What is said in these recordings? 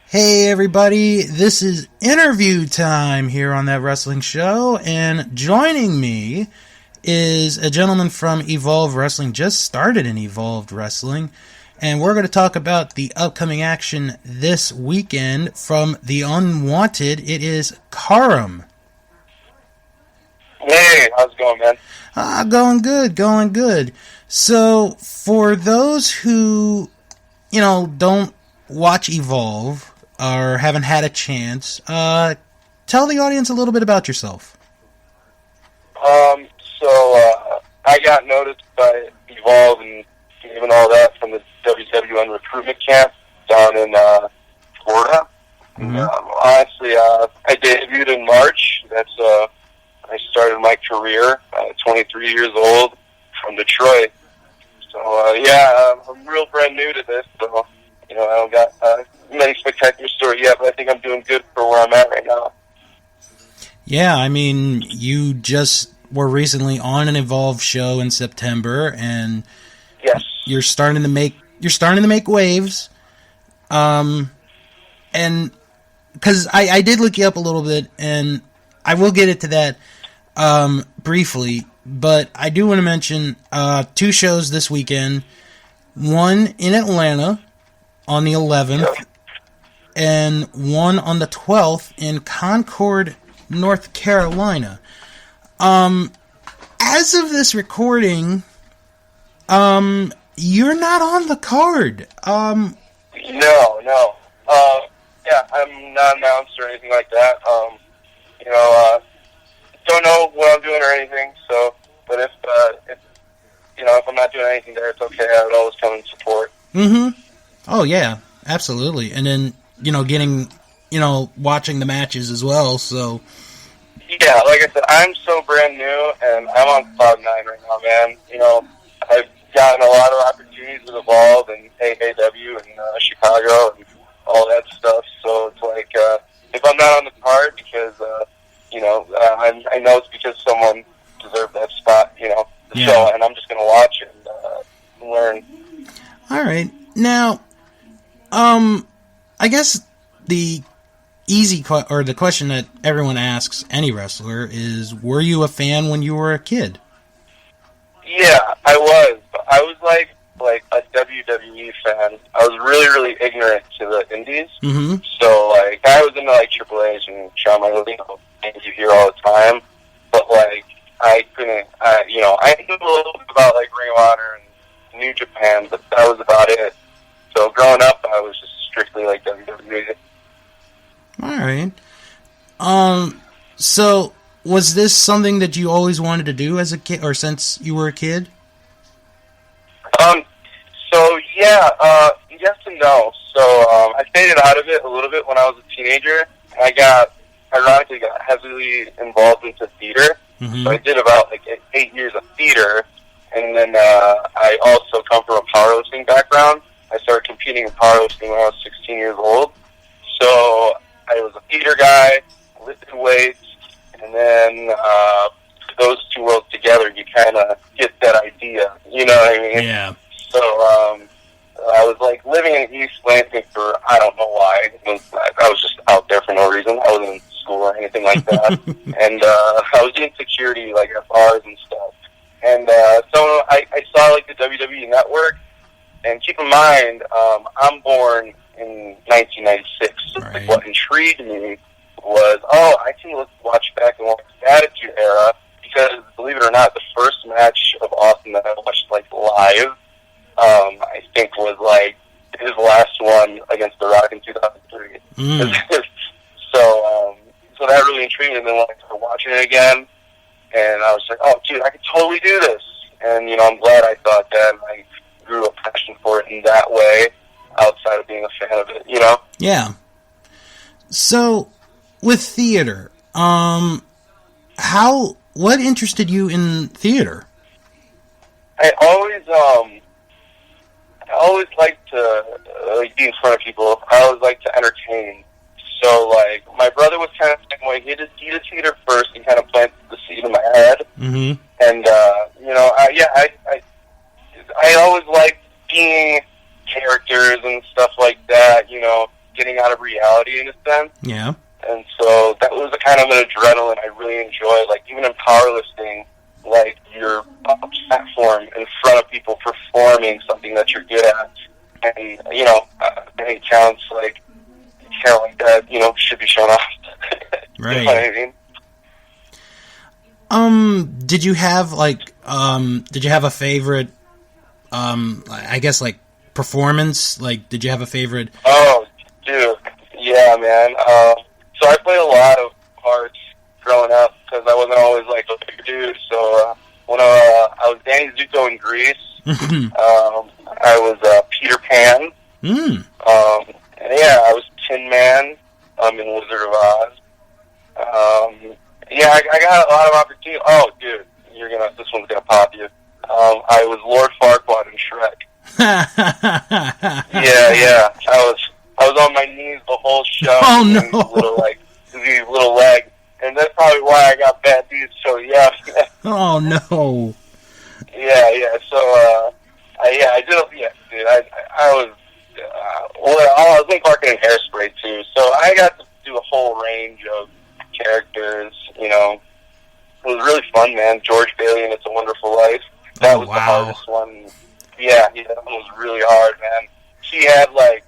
Hey everybody, this is interview time here on That Wrestling Show, and joining me is a gentleman from Evolve Wrestling, just started in Evolved Wrestling, and we're going to talk about the upcoming action this weekend from the Unwanted. It is Karam. Hey, how's it going, man? Going good. So, for those who, don't watch Evolve, or haven't had a chance, tell the audience a little bit about yourself. I got noticed by Evolve and even all that from the WWE recruitment camp down in Florida. Mm-hmm. Honestly, I debuted in March. I started my career, 23 years old, from Detroit. So, I'm real brand new to this, so, I don't got many spectacular stories yet, but I think I'm doing good for where I'm at right now. Yeah, I mean, you just were recently on an Evolve show in September, and yes, you're starting to make waves. And because I did look you up a little bit, and I will get into that briefly, but I do want to mention two shows this weekend. One in Atlanta on the 11th, and one on the 12th in Concord, North Carolina. As of this recording, you're not on the card. No. I'm not announced or anything like that. Don't know what I'm doing or anything, so, but if I'm not doing anything there, it's okay. I would always come and support. Mm-hmm. Oh, yeah, absolutely. And then, getting, watching the matches as well, so. Yeah, like I said, I'm so brand new, and I'm on cloud nine right now, man. I've gotten a lot of opportunities with Evolve and AAW and Chicago and all that stuff, so it's like, if I'm not on the card because, I know it's because someone deserved that spot, the show, and I'm just going to watch and learn. All right. Now, I guess the the question that everyone asks any wrestler is, were you a fan when you were a kid? Yeah, I was. But I was like a WWE fan. I was really, really ignorant to the indies. Mm-hmm. So, I was into, Triple H and Shawn Michaels, things you hear all the time. But, I couldn't, I knew a little bit about, Ring of Honor and New Japan, but that was about it. So, growing up, I was just strictly, WWE. All right. So, was this something that you always wanted to do as a kid, or since you were a kid? Yes and no. So, I faded out of it a little bit when I was a teenager. I ironically got heavily involved into theater. Mm-hmm. So I did about 8 years of theater, and then I also come from a powerlifting background. I started competing in powerlifting when I was 16 years old. So I was a theater guy, lifted weights, and then those two worlds together, you kind of get that idea. You know what I mean? Yeah. So I was living in East Lansing for, I don't know why. I was just out there for no reason. I wasn't in school or anything like that. And I was doing security at bars and stuff. And so I saw the WWE Network. And keep in mind, I'm born in 1996. Right. What intrigued me was, I can watch back and watch the Attitude Era, because believe it or not, the first match of Austin that I watched live, I think was his last one against The Rock in 2003. So that really intrigued me. And then I started watching it again, and I was like, oh, dude, I could totally do this. And, I'm glad I thought that, and I grew a passion for it in that way, outside of being a fan of it, Yeah. So, with theater, what interested you in theater? I always liked to be in front of people. I always liked to entertain. So, my brother was kind of the same way. He did theater first and kind of planted the seed in my head. Mm-hmm. And, I always liked being characters and stuff like that, getting out of reality in a sense. Yeah. And so that was a kind of an adrenaline I really enjoyed. Like, even in powerlifting, like, you're on a platform in front of people performing something that you're good at. And, you know, any counts, like that, you know, should be shown off. Right. You know what I mean? Did you have a favorite, I guess, like, performance? Like, did you have a favorite? Oh, dude. Yeah, man. So I played a lot of parts growing up because I wasn't always, like, a big dude. So when I was Danny Zuko in Greece, I was Peter Pan. And, yeah, I was Tin Man in Wizard of Oz. Yeah, I got a lot of opportunity. Oh, dude, this one's gonna pop you. I was Lord Farquaad in Shrek. Yeah. I was on my knees the whole show. Oh no! These little legs, and that's probably why I got bad knees. So yeah. Oh no! Yeah. So I did. Yeah, dude. I was. I was Link Larkin in Hairspray too. So I got to do a whole range of characters. You know, it was really fun, man. George Bailey in It's a Wonderful Life. That was the hardest one. Yeah, that one was really hard, man. She had like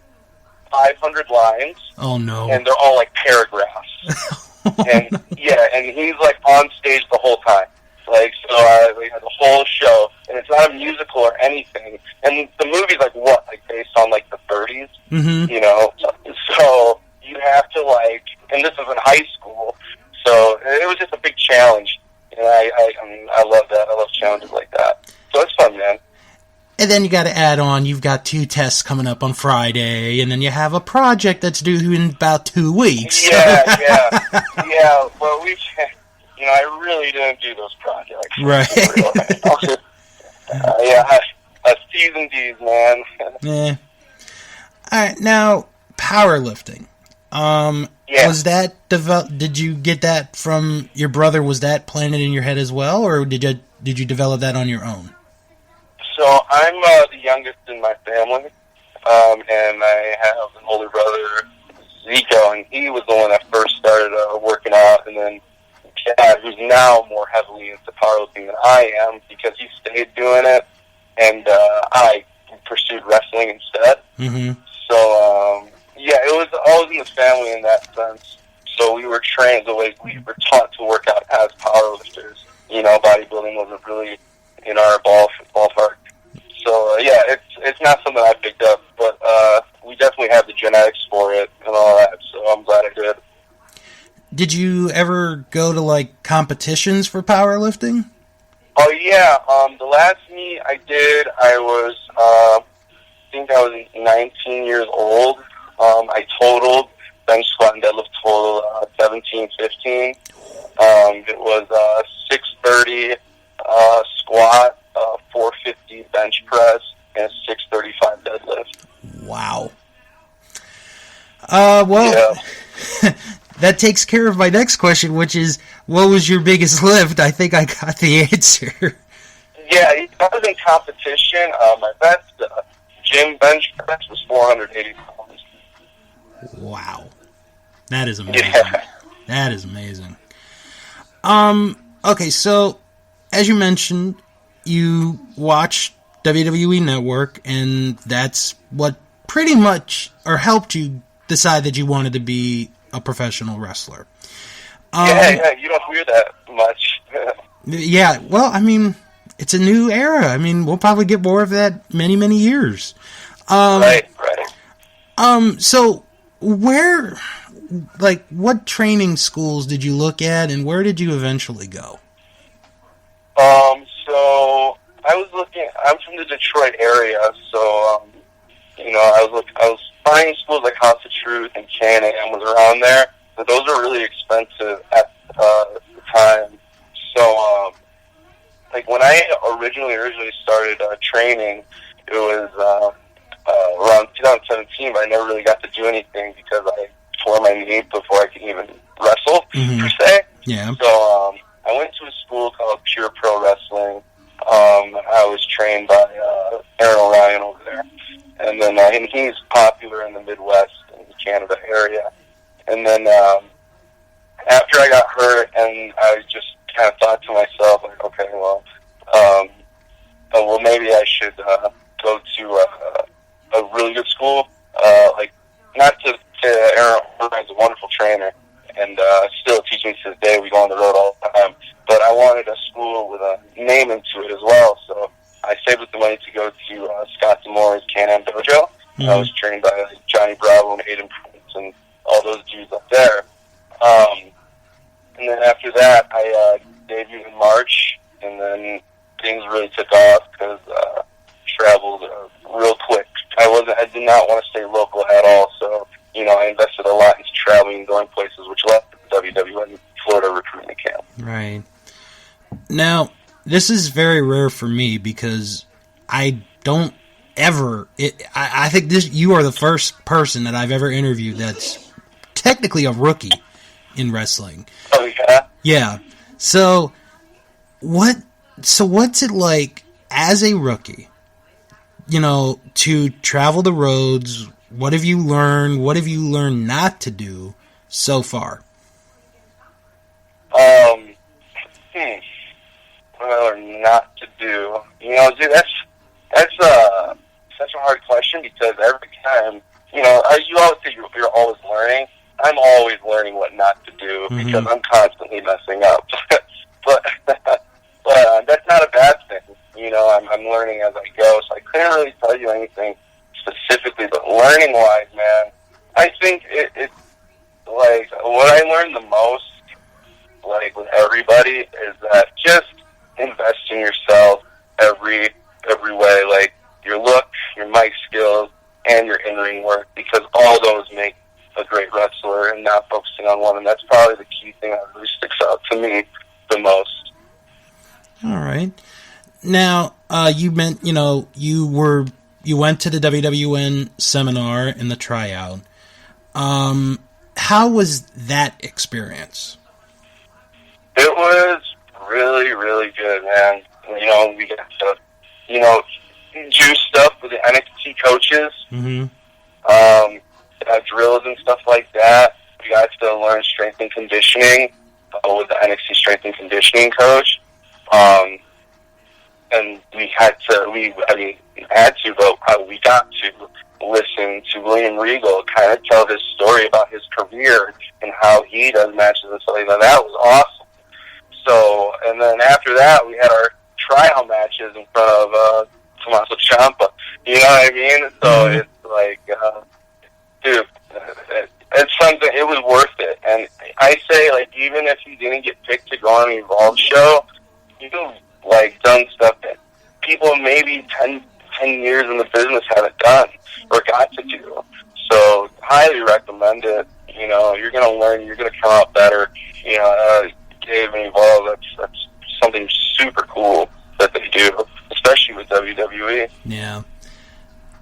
500 lines. Oh no! And they're all like paragraphs. And he's like on stage the whole time. Like, so we had the whole show, and it's not a musical or anything. And the movie's like based on like the 30s, you know. So you have to and this is in high school, so it was just a big challenge. And I love that. I love challenges like that. So it's fun, man. And then you got to add on, you've got 2 tests coming up on Friday, and then you have a project that's due in about 2 weeks. Yeah. Well, I really didn't do those projects. Right. C's and D's, man. Yeah. All right, now, powerlifting. Was that did you get that from your brother? Was that planted in your head as well, or did you develop that on your own? So I'm the youngest in my family, and I have an older brother, Zico, and he was the one that first started working out, and then Chad, who's now more heavily into powerlifting than I am, because he stayed doing it, and I pursued wrestling instead. So, it was always in the family in that sense. So we were trained the way we were taught to work out as powerlifters. You know, bodybuilding wasn't really in our ballpark. So, it's not something I picked up, but we definitely have the genetics for it and all that, so I'm glad I did. Did you ever go to, competitions for powerlifting? Oh, yeah. The last meet I did, I think I was 19 years old. I totaled, bench squat and deadlift total 17-15. It was 630 squat, 450 bench press, and 635 deadlift. Wow. That takes care of my next question, which is, what was your biggest lift? I think I got the answer. Yeah, I was in competition. My best gym bench press was 480 pounds. Wow. That is amazing. Yeah. That is amazing. Okay, so, as you mentioned, you watch WWE Network, and that's what pretty much, or helped you decide that you wanted to be a professional wrestler. Yeah, you don't hear that much. Yeah, well, I mean, it's a new era. I mean, we'll probably get more of that many, many years. Right. So, what training schools did you look at, and where did you eventually go? So, I'm from the Detroit area, so, I was finding schools like House of Truth and Can-Am was around there, but those are really expensive at the time. So, when I originally started training, it was around 2017, but I never really got to do anything because I tore my knee before I could even wrestle, per se. Yeah. So, I went to a school called Pure Pro Wrestling. I was trained by Aaron O'Ryan over there. And then and he's popular in the Midwest and Canada area. And then after I got hurt, and I just kind of thought to myself, like, okay, well, maybe I should go to a really good school. Like, not to say Aaron is a wonderful trainer, and still teaches me to this day. We go on the road all the time. But I wanted a school with a name into it as well, so I saved up the money to go to Scott Demore's Can-Am Dojo. Mm-hmm. I was trained by Johnny Bravo and Aiden Prince and all those dudes up there. And then after that, I debuted in March, and then things really took off because traveled real quick. I did not want to stay local at all, so I invested a lot into traveling and going places, which led to the WWE Florida recruiting camp. Right. Now, this is very rare for me because I don't ever. I think you are the first person that I've ever interviewed that's technically a rookie in wrestling. Oh yeah. Yeah. So what's it like as a rookie? To travel the roads. What have you learned? What have you learned not to do so far? What I learned not to do. Dude, that's such a hard question because every time, you always say you're always learning. I'm always learning what not to do because I'm constantly messing up. but that's not a bad thing. I'm learning as I go, so I couldn't really tell you anything specifically. But learning-wise, man, I think it's like what I learned the most, like with everybody, is that just invest in yourself every way, like your look, your mic skills, and your in-ring work, because all those make a great wrestler, and not focusing on one. And that's probably the key thing that really sticks out to me the most. All right. Now, you went to the WWN seminar and the tryout. How was that experience? It was really, really good, man. We got to, do stuff with the NXT coaches. Mm-hmm. Drills and stuff like that. We got to learn strength and conditioning with the NXT strength and conditioning coach. And we got to listen to William Regal kind of tell his story about his career and how he does matches and stuff like that. That was awesome. So, and then after that, we had our tryout matches in front of Tommaso Ciampa. You know what I mean? So it's like, dude, it's something. It was worth it. And I say, like, even if you didn't get picked to go on an Evolve show, you've like done stuff that people maybe 10 years in the business haven't done or got to do. So highly recommend it. You're going to learn. You're going to come out better. Dave and Evolve, that's something super cool that they do, especially with WWE. Yeah.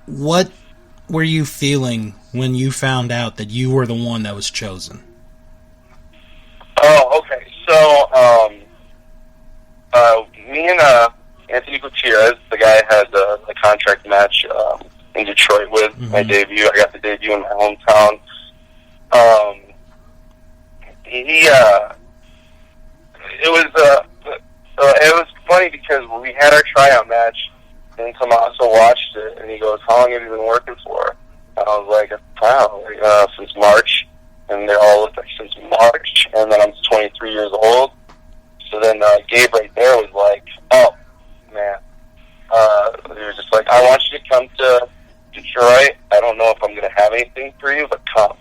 What were you feeling when you found out that you were the one that was chosen? Oh, okay. So, me and Anthony Gutierrez, the guy I had the contract match in Detroit with, my debut. I got the debut in my hometown. It was funny because we had our tryout match, and Tommaso watched it, and he goes, "How long have you been working for?" And I was like, "Wow, since March." And they all looked like since March, and then I'm 23 years old. So then Gabe right there was like, "Oh, man." He was just like, "I want you to come to Detroit. I don't know if I'm going to have anything for you, but come."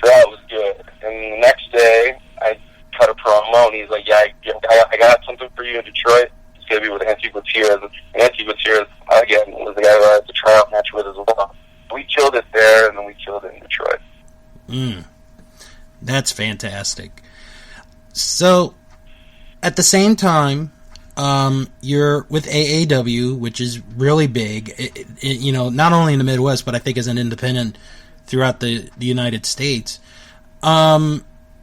So that was good. And the next day, I cut a promo, and he's like, "Yeah, I got something for you in Detroit. It's going to be with Anthony Gutierrez." And Anthony Gutierrez, again, was the guy who I had the tryout match with as well. We killed it there, and then we killed it in Detroit. That's fantastic. So, at the same time, you're with AAW, which is really big, not only in the Midwest, but I think as an independent throughout the United States.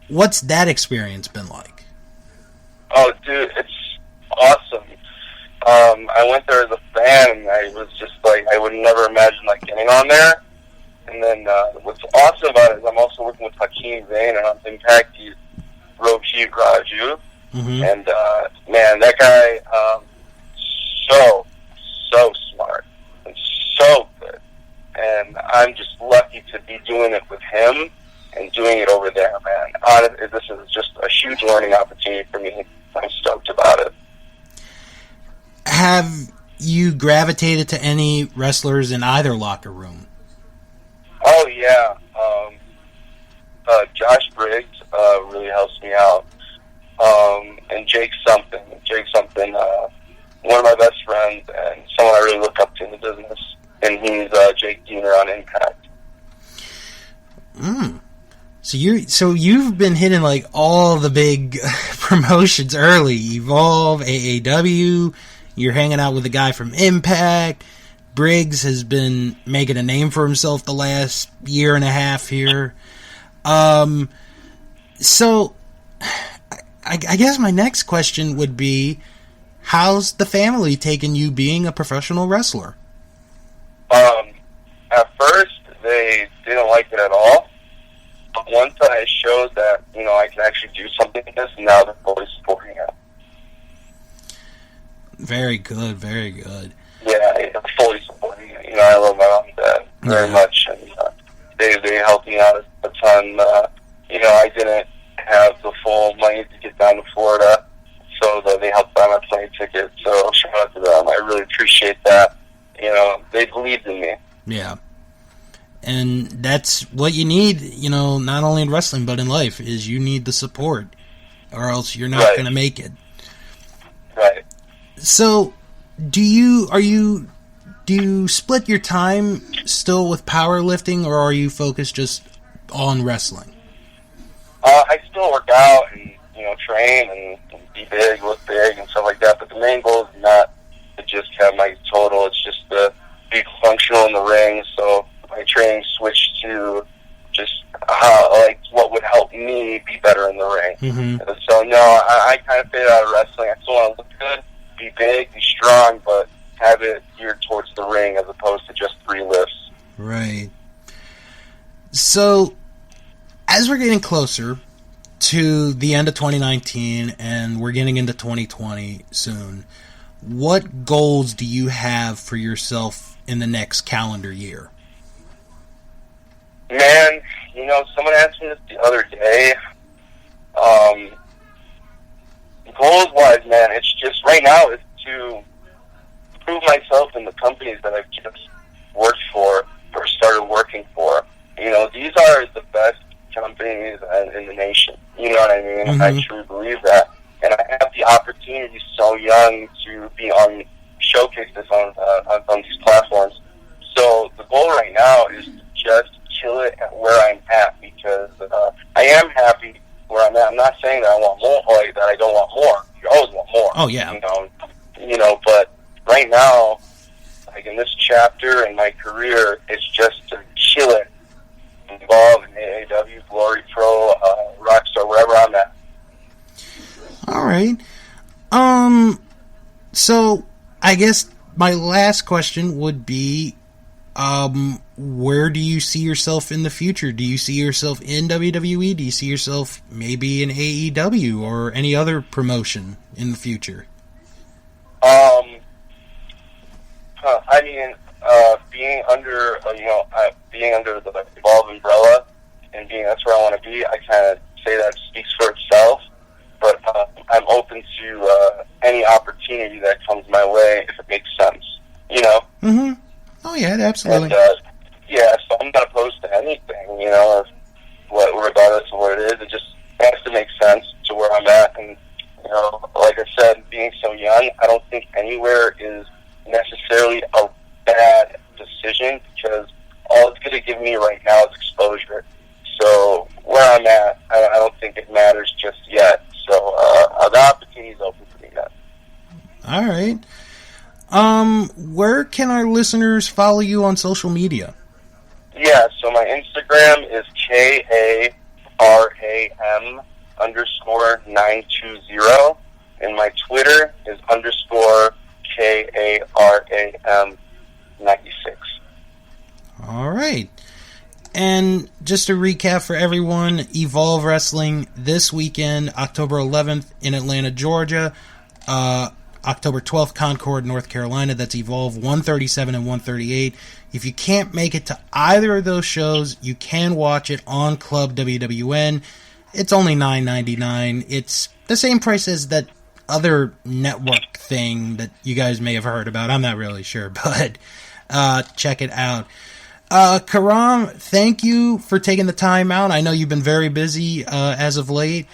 What's that experience been like? Oh, dude, it's awesome. I went there as a fan, and I was just like, I would never imagine like getting on there. And then what's awesome about it Team Zayn, and on Impact, he's Rohit Raju. Mm-hmm. And, man, that guy, so smart and so good. And I'm just lucky to be doing it with him and doing it over there, man. Honestly, this is just a huge learning opportunity for me. I'm stoked about it. Have you gravitated to any wrestlers in either locker room? Oh, yeah. Josh Briggs really helps me out. And Jake Something, one of my best friends and someone I really look up to in the business. And he's Jake Diener on Impact. So you've been hitting like all the big promotions early. Evolve, AAW. You're hanging out with a guy from Impact. Briggs has been making a name for himself the last year and a half here. So I guess my next question would be, how's the family taking you being a professional wrestler? At first, they didn't like it at all. But once I showed that, I can actually do something like this, now they're fully supporting it. Very good, very good. Yeah, they're fully supporting it. I love my mom and dad very much, and they helped me out a ton. I didn't have the full money to get down to Florida, so they helped buy my plane ticket, so shout out to them. I really appreciate that. They believed in me. Yeah. And that's what you need, not only in wrestling, but in life, is you need the support, or else you're not going to make it. Right. So, do you split your time still with powerlifting, or are you focused just on wrestling? I still work out and, train and be big, look big and stuff like that, but the main goal is not to just have my total, it's just to be functional in the ring, so my training switched to just what would help me be better in the ring. Mm-hmm. So, no, I kind of faded out of wrestling. I still want to look good, be big, be strong, but have it geared towards the ring as opposed to just 3 lifts. Right. So, as we're getting closer to the end of 2019 and we're getting into 2020 soon, what goals do you have for yourself in the next calendar year? Man, someone asked me this the other day. Goals-wise, man, it's just right now is to prove myself in the companies that I've just worked for or started working for. These are the best companies in the nation. You know what I mean? Mm-hmm. I truly believe that. And I have the opportunity so young to be on, showcase this on these platforms. So the goal right now is to just kill it at where I'm at, because I am happy where I'm at. I'm not saying that I want more, or that I don't want more. You always want more. Oh, yeah. But right now, like in this chapter in my career, it's just to kill it. Involved in AAW, Glory Pro, Rockstar, wherever I'm at. All right. So I guess my last question would be, where do you see yourself in the future? Do you see yourself in WWE? Do you see yourself maybe in AEW or any other promotion in the future? Being under the Evolve umbrella and that's where I want to be, I kind of say that speaks for itself. But I'm open to any opportunity that comes my way if it makes sense. Mm-hmm. Oh yeah, absolutely. And, so I'm not opposed to anything. Regardless of what it is, it just has to make sense to where I'm at. And like I said, being so young, I don't think anywhere is necessarily a bad decision, because all it's going to give me right now is exposure. So where I'm at, I don't think it matters just yet. So the opportunity is open for me yet. All right. Where can our listeners follow you on social media? Yeah, so my Instagram is KARAM_920, and my Twitter is _KARAM96. All right. And just to recap for everyone, Evolve Wrestling this weekend, October 11th in Atlanta, Georgia. October 12th, Concord, North Carolina. That's Evolve 137 and 138. If you can't make it to either of those shows, you can watch it on Club WWN. It's only $9.99. It's the same price as that other network thing that you guys may have heard about. I'm not really sure, but check it out. Karam, thank you for taking the time out. I know you've been very busy as of late.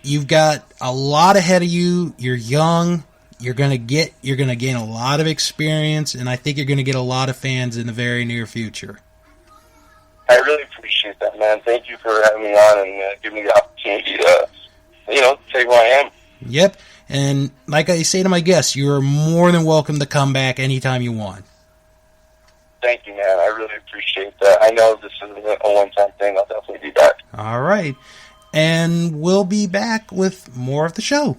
You've got a lot ahead of you. You're young. You're gonna gain a lot of experience, and I think you're gonna get a lot of fans in the very near future. I really appreciate that, man. Thank you for having me on and giving me the opportunity to, say who I am. Yep, and like I say to my guests, you are more than welcome to come back anytime you want. Thank you, man. I really appreciate that. I know this isn't a one-time thing. I'll definitely be back. All right, and we'll be back with more of the show.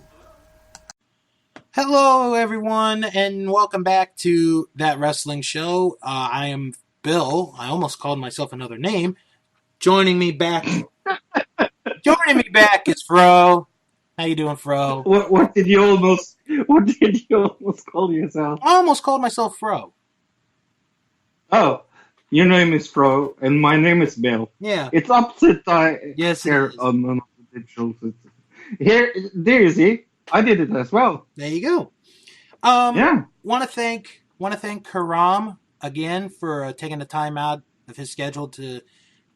Hello, everyone, and welcome back to That Wrestling Show. I am Bill. I almost called myself another name. Joining me back is Fro. How you doing, Fro? What did you almost call yourself? I almost called myself Fro. Oh, your name is Fro, and my name is Bill. Yeah. It's opposite yes, here on the show. Here, there you see. I did it as well. There you go. Yeah. Want to thank Karam again for taking the time out of his schedule to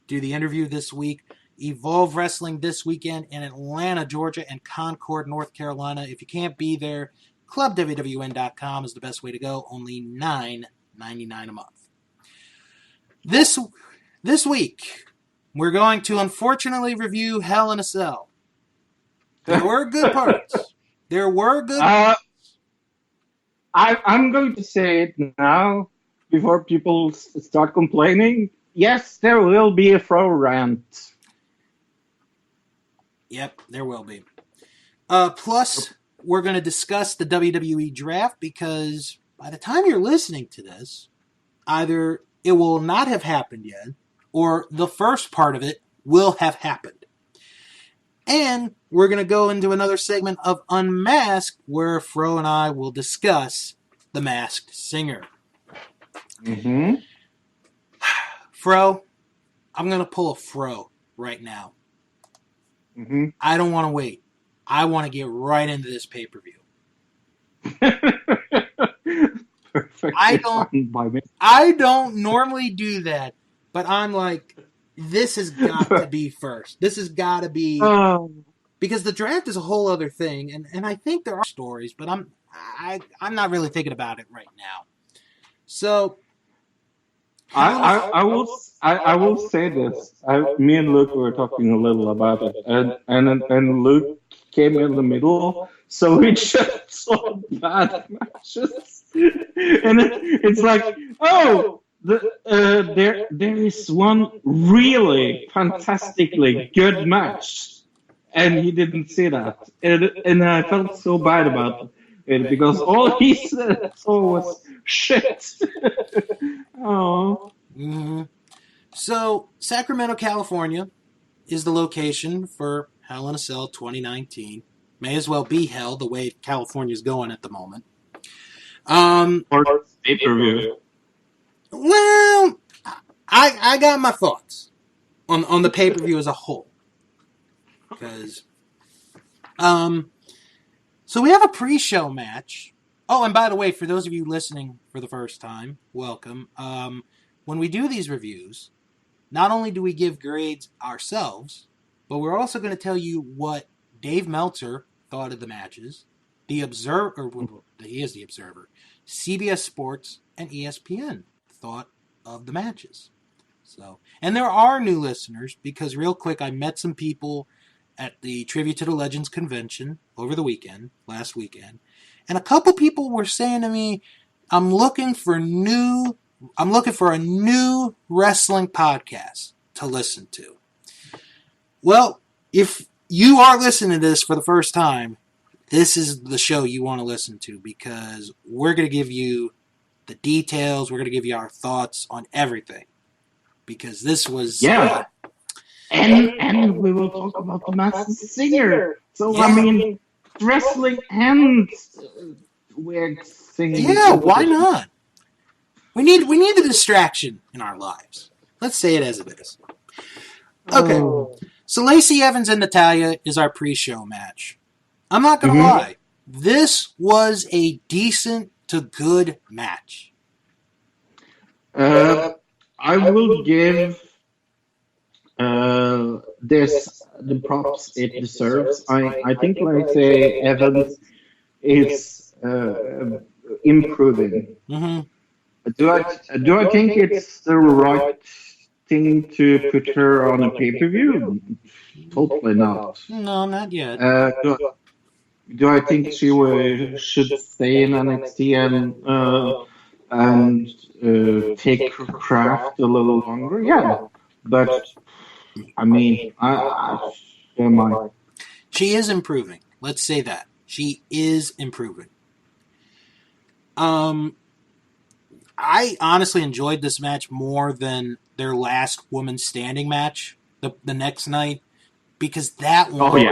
do the interview this week. Evolve Wrestling this weekend in Atlanta, Georgia, and Concord, North Carolina. If you can't be there, clubwwn.com is the best way to go. Only $9.99 a month. This week, we're going to unfortunately review Hell in a Cell. There were good parts. I'm going to say it now before people start complaining. Yes, there will be a Fro rant. Yep, there will be. Plus, we're going to discuss the WWE Draft because by the time you're listening to this, either it will not have happened yet or the first part of it will have happened. And we're going to go into another segment of Unmasked where Fro and I will discuss The Masked Singer. Mm-hmm. Fro, I'm going to pull a Fro right now. Mm-hmm. I don't want to wait. I want to get right into this pay-per-view. Perfect. I don't normally do that, but I'm like, this has got to be first. This has got to be because the draft is a whole other thing, and I think there are stories, but I'm not really thinking about it right now. So I will say this. Me and Luke were talking a little about it, and Luke came in the middle, so we just saw bad matches, and it's like, oh. There is one really fantastically good match, and he didn't see that, and I felt so bad about it because all he said was shit. Oh. Mm-hmm. So Sacramento, California, is the location for Hell in a Cell 2019. May as well be hell the way California's going at the moment. Or pay-per-view. Well, I got my thoughts on the pay-per-view as a whole. Because, so we have a pre-show match. Oh, and by the way, for those of you listening for the first time, welcome. When we do these reviews, not only do we give grades ourselves, but we're also going to tell you what Dave Meltzer thought of the matches, the Observer, he is the Observer, CBS Sports, and ESPN thought of the matches. So, and there are new listeners because real quick, I met some people at the Tribute to the Legends convention over the last weekend, and a couple people were saying to me, I'm looking for a new wrestling podcast to listen to. Well, if you are listening to this for the first time, this is the show you want to listen to because we're going to give you the details. We're going to give you our thoughts on everything. because this was and we will talk about the Masked Singer. So Yeah. I mean, wrestling and weird singing. yeah, why not? We need the distraction in our lives. Let's say it as it is. Okay, so Lacey Evans and Natalya is our pre-show match. I'm not gonna lie, this was a decent to good match. I will give this the props it deserves. I think, like say, Evans is improving. Mm-hmm. Do I think it's the right thing to put her on a pay-per-view? Totally not. No, not yet. Do I think she should stay in NXT and take her craft a little longer? Yeah, but I mean, I am I. She is improving. Let's say that. She is improving. I honestly enjoyed this match more than their last woman standing match the next night, because that one,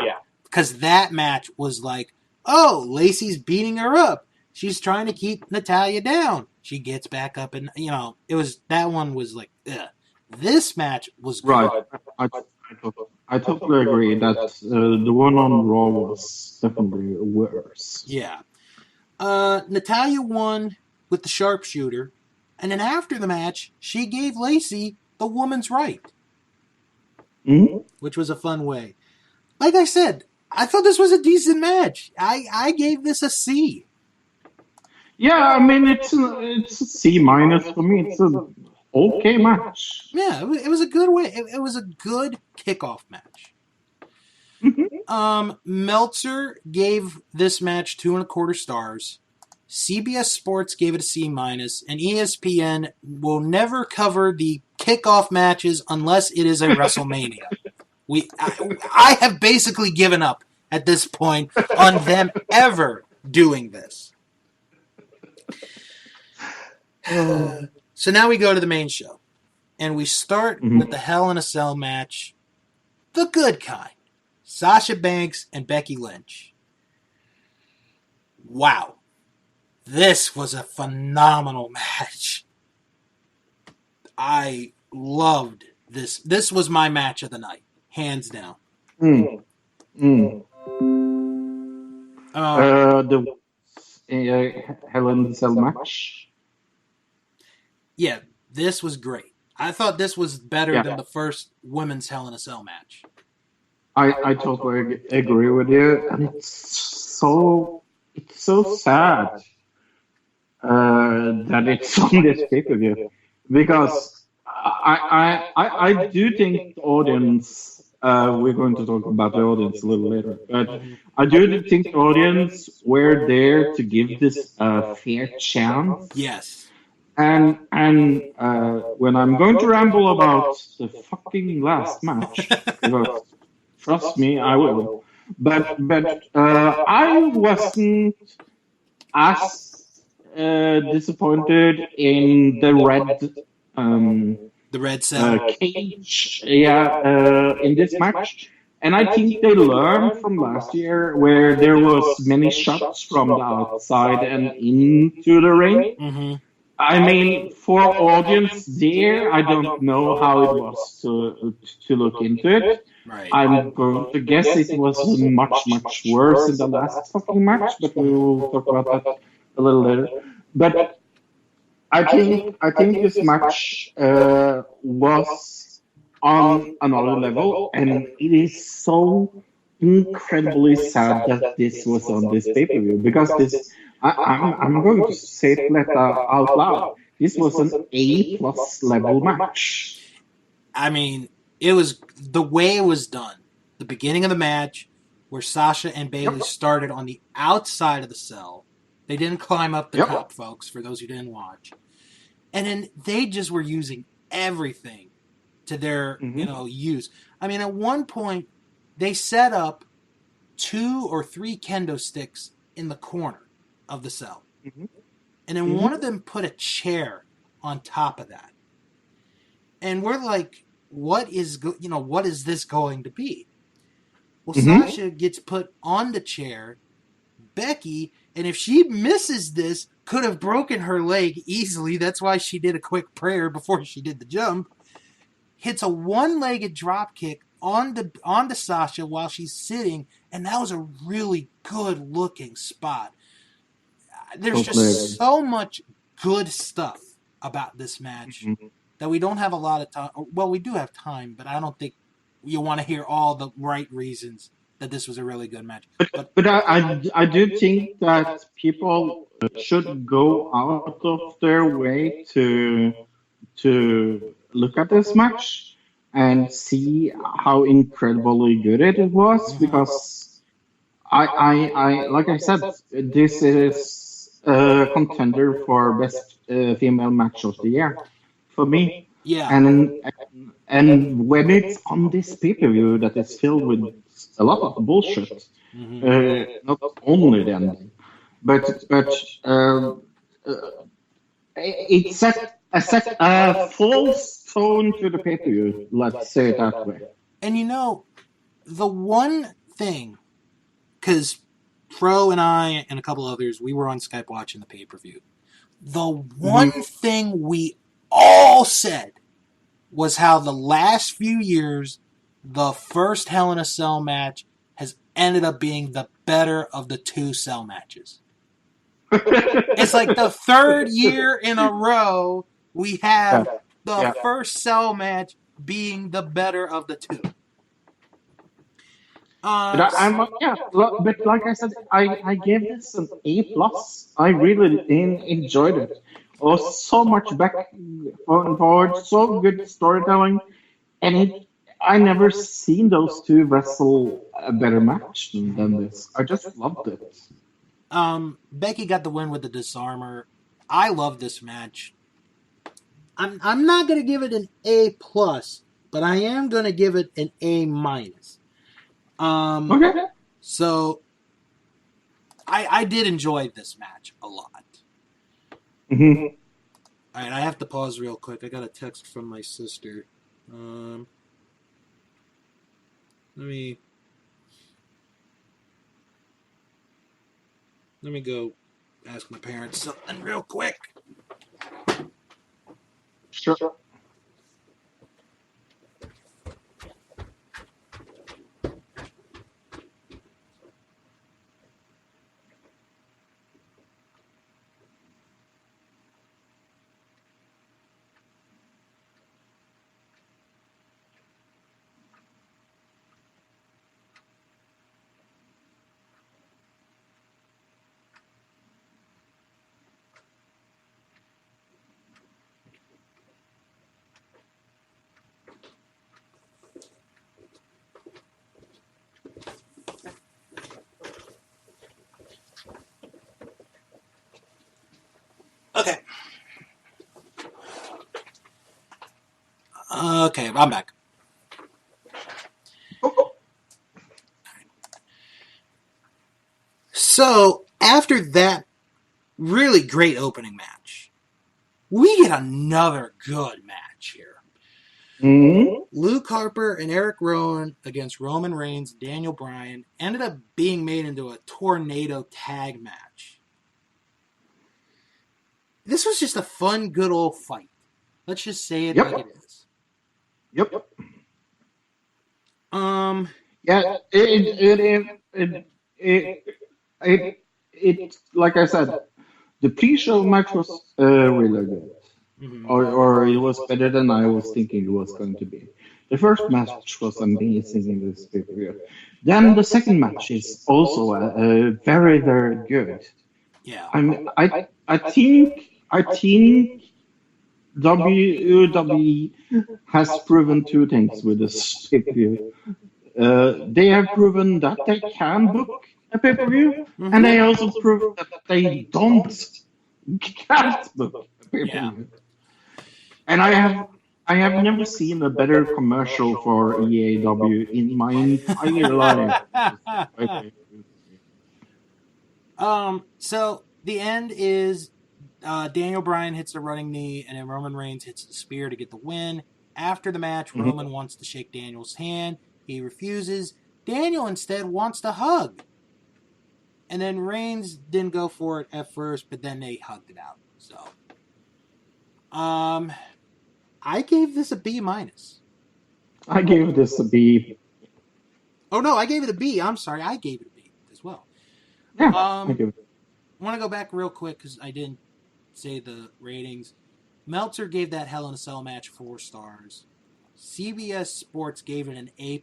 because that match was like, oh, Lacey's beating her up. She's trying to keep Natalya down. She gets back up, and it was that one was like, ugh. This match was good. Right. I totally agree that the one on Raw was definitely worse. Yeah. Natalya won with the sharpshooter, and then after the match, she gave Lacey the woman's right, which was a fun way. Like I said, I thought this was a decent match. I gave this a C. Yeah, I mean it's a C minus for me. It's an okay match. Yeah, it was a good way. It was a good kickoff match. Meltzer gave this match 2.25 stars. CBS Sports gave it a C minus, and ESPN will never cover the kickoff matches unless it is a WrestleMania. I have basically given up at this point on them ever doing this. So now we go to the main show, and we start with the Hell in a Cell match, the good kind. Sasha Banks and Becky Lynch. Wow. This was a phenomenal match. I loved this. This was my match of the night, hands down. The Hell in a Cell match. Yeah, this was great. I thought this was better than the first women's Hell in a Cell match. I totally agree with you, and it's so sad that it's on this pay-per-view, because I do think the audience. We're going to talk about the audience a little later, but I do think the audience were there to give this a fair chance. Yes. And when I'm going to ramble about the fucking last match, because trust me, I will. But I wasn't as disappointed in the red cell cage, in this match. And I think they learned from last year, where there was many shots from the outside and into the ring. I mean, for audience there, I don't know how it was to look into it. Right. I'm going to guess it was much worse in the last fucking match, but we will talk about that a little later. But I think this match was on another level, and it is so incredibly sad that this was on this pay-per-view, because this. I'm going to say it out loud. This was an A+ level match. I mean, it was the way it was done. The beginning of the match, where Sasha and Bayley started on the outside of the cell. They didn't climb up the top, folks, for those who didn't watch. And then they just were using everything to their use. I mean, at one point, they set up 2 or 3 kendo sticks in the corner of the cell. And then one of them put a chair on top of that. And we're like, what is this going to be? Well, Mm-hmm. Sasha gets put on the chair. Becky, and if she misses this, could have broken her leg easily. That's why she did a quick prayer before she did the jump. Hits a one-legged drop kick onto Sasha while she's sitting, and that was a really good-looking spot. There's just so much good stuff about this match that we don't have a lot of time. Well, we do have time, but I don't think you want to hear all the right reasons that this was a really good match. But I do think that people should go out of their way to look at this match and see how incredibly good it was, because like I said, this is a contender for best female match of the year for me. Yeah. And when it's on this pay-per-view that is filled with a lot of bullshit, not only the ending, but it set a false tone to the pay-per-view. Let's say it that way. And the one thing, because Fro and I and a couple others, we were on Skype watching the pay-per-view. The one thing we all said was how the last few years, the first Hell in a Cell match has ended up being the better of the two cell matches. It's like the third year in a row we have the first cell match being the better of the two. But like I said, I gave this an A+. I really enjoyed it. It was so much back and forward, so good storytelling, and I never seen those two wrestle a better match than this. I just loved it. Becky got the win with the disarmer. I love this match. I'm not gonna give it an A+, but I am gonna give it an A-. Okay. So I did enjoy this match a lot. Mm-hmm. All right, I have to pause real quick. I got a text from my sister. Let me go ask my parents something real quick. Sure. Okay. Okay, I'm back. So, after that really great opening match, we get another good match here. Mm-hmm. Luke Harper and Eric Rowan against Roman Reigns and Daniel Bryan ended up being made into a tornado tag match. This was just a fun, good old fight. Let's just say it like it is. Yep. Yeah, it like I said, the pre-show match was really good, or it was better than I was thinking it was going to be. The first match was amazing in this pay-per-view. Then the second match is also very, very good. Yeah. I think WWE has proven two things with this pay-per-view. They have proven that they can book a pay-per-view, and they also prove that they can't book a pay-per-view. Yeah. And I have never seen a better commercial for EAW in my entire life. So the end is Daniel Bryan hits the running knee, and then Roman Reigns hits the spear to get the win. After the match, Roman wants to shake Daniel's hand. He refuses. Daniel instead wants to hug. And then Reigns didn't go for it at first, but then they hugged it out. So, I gave this a B minus. I gave this a B. Oh no, I gave it a B. I'm sorry, I gave it a B as well. Yeah, I I give it. want to go back real quick because I didn't say the ratings. Meltzer gave that Hell in a Cell match 4 stars. CBS Sports gave it an A+.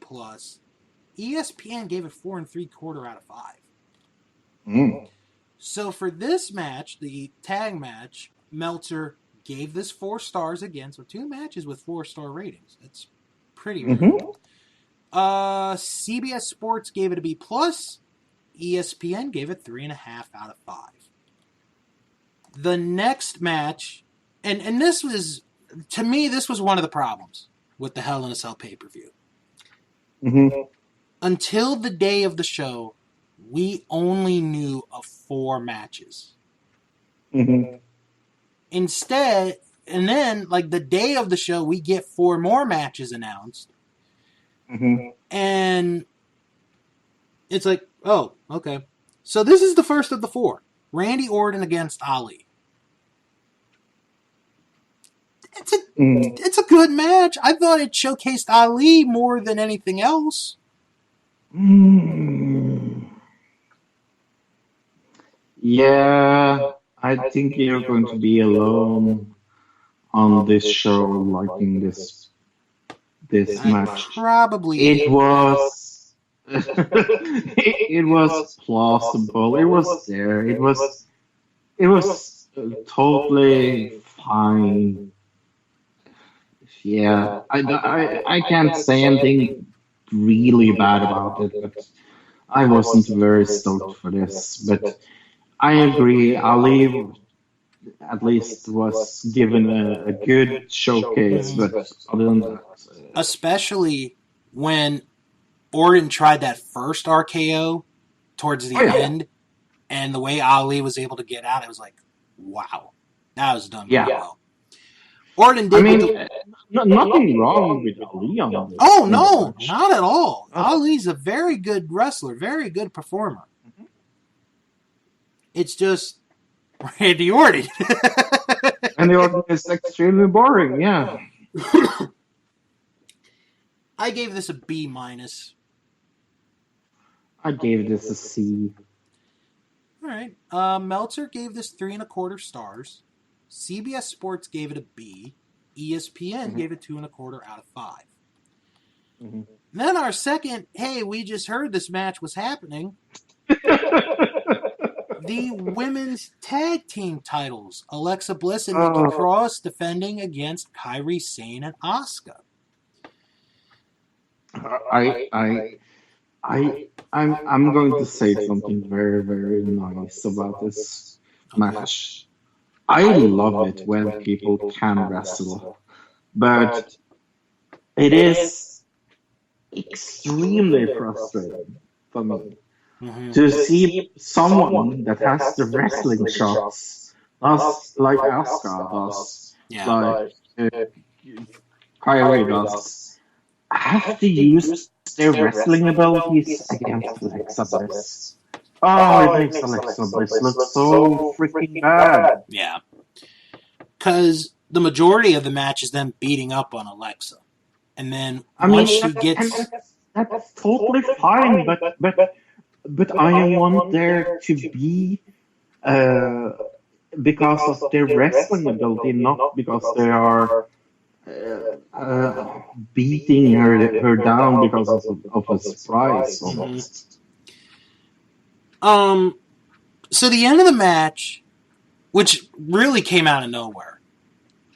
ESPN gave it 4 3/4 out of 5. So for this match, the tag match, Meltzer gave this 4 stars again. So 2 matches with 4-star ratings. That's pretty rare. CBS Sports gave it a B+. ESPN gave it 3.5 out of 5. The next match, and this was, to me, this was one of the problems with the Hell in a Cell pay-per-view. Until the day of the show, we only knew of 4 matches. Instead, and then, like, the day of the show, we get 4 more matches announced. And it's like, oh, okay. So this is the first of the 4. Randy Orton against Ali. It's a good match. I thought it showcased Ali more than anything else. Yeah, I think you're going to be alone on this show liking this match. Probably. It was it was plausible. It was there. It was totally fine. Yeah, I can't say anything really bad about it, but I wasn't very stoked for this. But I agree, Ali at least was given a good showcase, but other than that... Especially when Orton tried that first RKO towards the end, and the way Ali was able to get out, it was like, wow, that was done really well. Orton did... I mean, nothing wrong with Ali on this. Oh, no, not at all. Ali's a very good wrestler, very good performer. It's just Randy Orton. And the Orton is extremely boring, yeah. I gave this a B-. I gave this a C. All right. Meltzer gave this 3 1/4 stars. CBS Sports gave it a B. ESPN gave it 2 1/4 out of 5. Then our second, hey, we just heard this match was happening. The women's tag team titles. Alexa Bliss and Nikki Cross defending against Kairi Sane and Asuka. I'm going to say something very, very nice about this match. I love it when people can wrestle, but it is extremely frustrating for me to see someone that has the wrestling shots, like Asuka does, like Kairi does, have to use their wrestling abilities against Alexa Bliss. Oh, it makes Alexa Bliss look so freaking bad. Yeah. Because the majority of the match is them beating up on Alexa. And then once she gets... That's totally fine, but I want there to be because of their wrestling ability, not because they are beating her down because of a surprise. So the end of the match, which really came out of nowhere,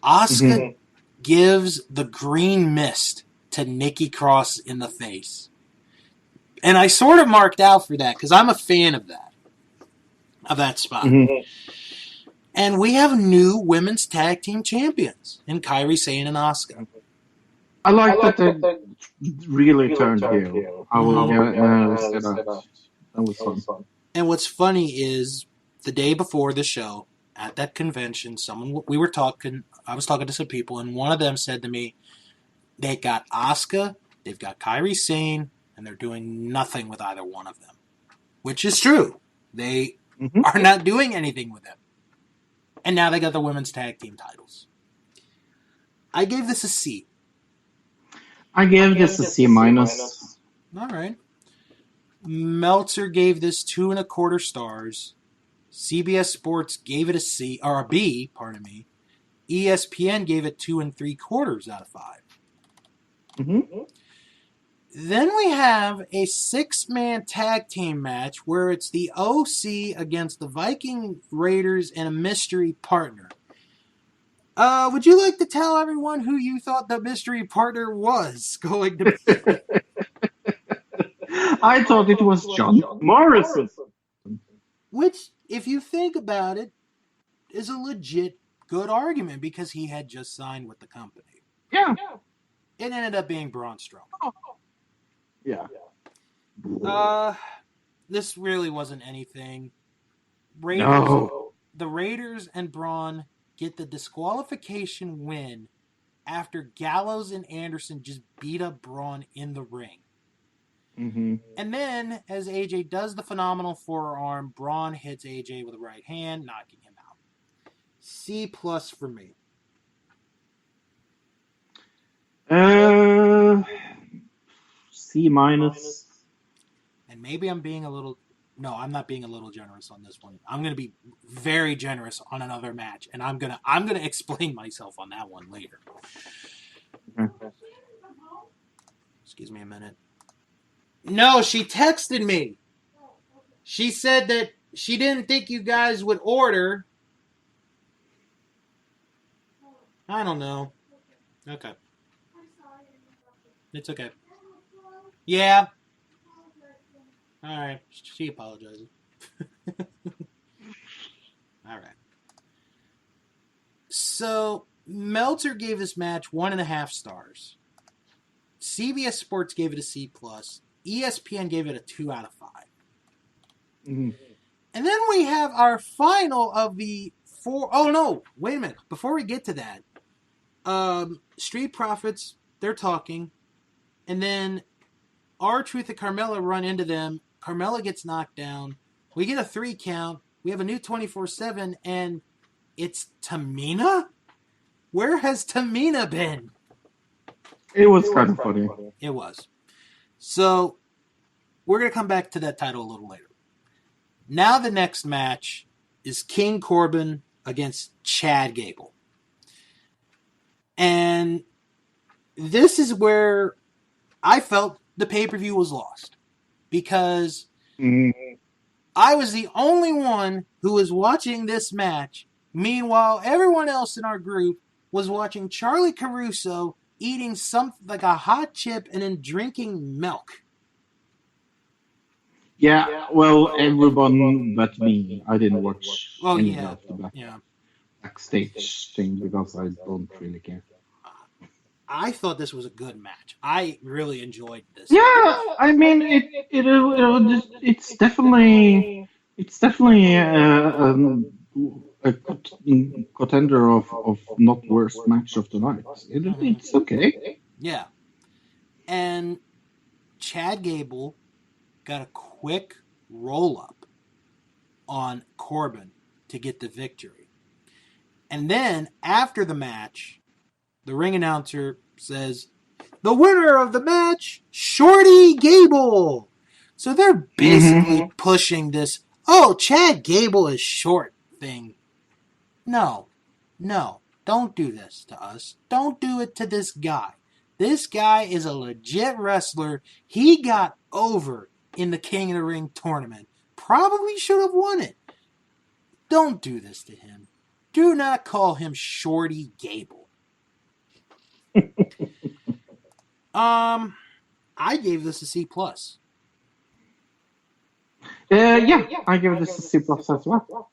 Asuka gives the green mist to Nikki Cross in the face. And I sort of marked out for that because I'm a fan of that spot. And we have new women's tag team champions in Kairi Sane and Asuka. I like that they really turned heel. I will say that. That was fun. And what's funny is the day before the show at that convention, I was talking to some people, and one of them said to me, They got Asuka, they've got Kairi Sane, and they're doing nothing with either one of them. Which is true. They are not doing anything with them. And now they got the women's tag team titles. I gave this a C. I gave this a C minus. All right. Meltzer gave this 2.25 stars. CBS Sports gave it a C, or a B, pardon me. ESPN gave it 2.75 out of 5. Mm-hmm. Then we have a 6-man tag team match where it's the OC against the Viking Raiders and a mystery partner. Would you like to tell everyone who you thought the mystery partner was going to be? I thought it was John Morrison. Which, if you think about it, is a legit good argument because he had just signed with the company. Yeah. It ended up being Braun Strowman. Yeah. This really wasn't anything. The Raiders and Braun get the disqualification win after Gallows and Anderson just beat up Braun in the ring. Mm-hmm. And then, as AJ does the phenomenal forearm, Braun hits AJ with a right hand, knocking him out. C+ for me. C minus. And maybe I'm being a little... No, I'm not being a little generous on this one. I'm going to be very generous on another match, and I'm gonna explain myself on that one later. Okay. Excuse me a minute. No, she texted me. She said that she didn't think you guys would order. I don't know. Okay. It's okay. Yeah. All right. She apologizes. All right. So, Meltzer gave this match 1.5 stars. CBS Sports gave it a C+. ESPN gave it a 2 out of 5. Mm-hmm. And then we have our final of the 4... Oh, no. Wait a minute. Before we get to that, Street Profits, they're talking. And then R-Truth and Carmella run into them. Carmella gets knocked down. We get a 3 count. We have a new 24/7, and it's Tamina? Where has Tamina been? It was kind of funny. It was. So, we're going to come back to that title a little later. Now the next match is King Corbin against Chad Gable. And this is where I felt the pay-per-view was lost. Because I was the only one who was watching this match. Meanwhile, everyone else in our group was watching Charlie Caruso eating something like a hot chip and then drinking milk. Yeah, well, everyone but me. I didn't watch any of the backstage thing because I don't really care. I thought this was a good match. I really enjoyed this. Yeah, I mean, it's definitely a contender of not worst match of the night. It's okay. Yeah, and Chad Gable got a quick roll up on Corbin to get the victory, and then after the match, the ring announcer says, "The winner of the match, Shorty Gable." So they're basically pushing this, "Oh, Chad Gable is short" thing. No, don't do this to us. Don't do it to this guy. This guy is a legit wrestler. He got over in the King of the Ring tournament. Probably should have won it. Don't do this to him. Do not call him Shorty Gable. I gave this a C+. Yeah, I give this a C+ as well.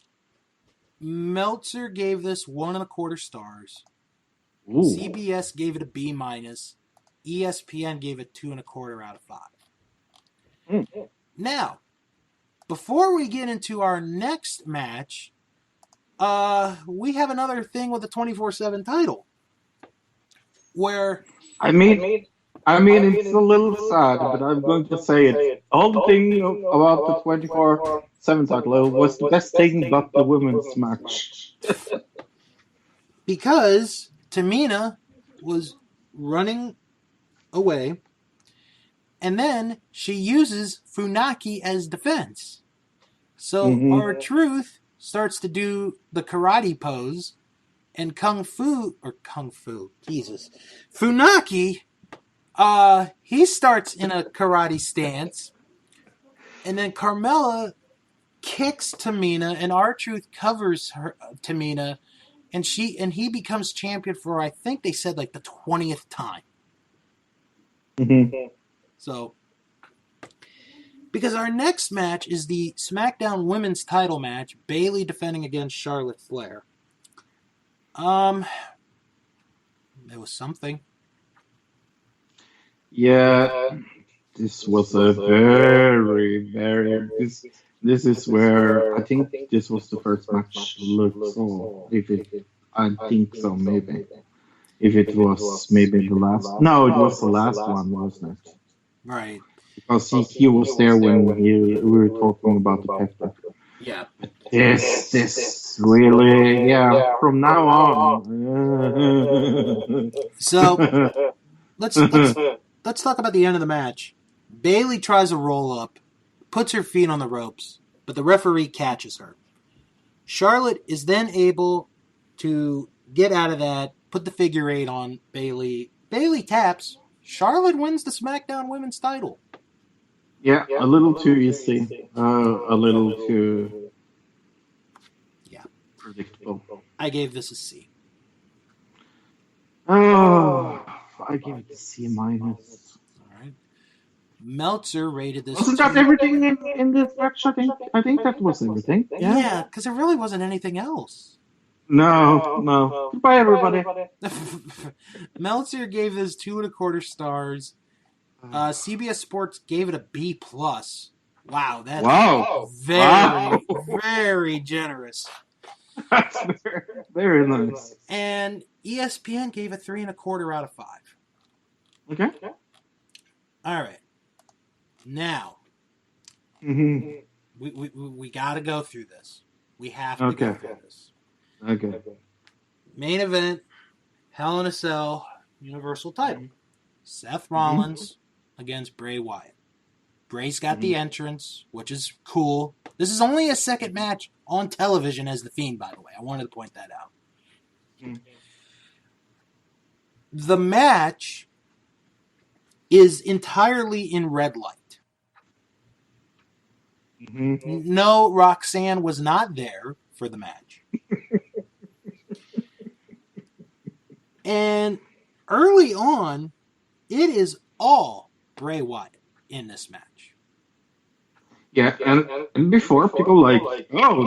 Meltzer gave this 1.25 stars. Ooh. CBS gave it a B-. ESPN gave it 2.25 out of 5. Now, before we get into our next match, we have another thing with the 24/7 title. where I mean, it's a little sad, but I'm going to say it. All the thing about the 24/7 title was the best thing but the women's match. because Tamina was running away, and then she uses Funaki as defense. So R-Truth starts to do the karate pose, and Funaki, he starts in a karate stance, and then Carmella kicks Tamina, and R-Truth covers her Tamina, and he becomes champion for, I think they said, like the 20th time. So, because our next match is the SmackDown Women's Title match, Bayley defending against Charlotte Flair. It was something. Yeah, this was a very. This is where I think this was the first match Luke saw. I think so, maybe. If it was maybe the last. No, it was the last one, wasn't it? Right. Because he was there when we were talking about the pepper. Yeah. This really, from now on. So let's talk about the end of the match. Bayley tries a roll up, puts her feet on the ropes, but the referee catches her. Charlotte is then able to get out of that, put the figure 8 on Bayley. Bayley taps. Charlotte wins the SmackDown Women's title. Yeah, a little too easy. A little too predictable. I gave this a C. Oh, I give it a C minus. All right. Meltzer rated this. Wasn't that everything in this match? I think that was everything. Yeah, because there really wasn't anything else. No. Goodbye, everybody. Meltzer gave this 2.25 stars. CBS Sports gave it a B+. Wow, that's very generous. That's very nice. And ESPN gave it 3.25 out of 5. Okay. All right. Now, we got to go through this. We have to go through this. Okay. Main event, Hell in a Cell, Universal title. Seth Rollins against Bray Wyatt. Bray's got the entrance, which is cool. This is only a second match on television as The Fiend, by the way. I wanted to point that out. The match is entirely in red light. No, Roxanne was not there for the match. And early on, it is all Bray Wyatt in this match. Yeah, and before people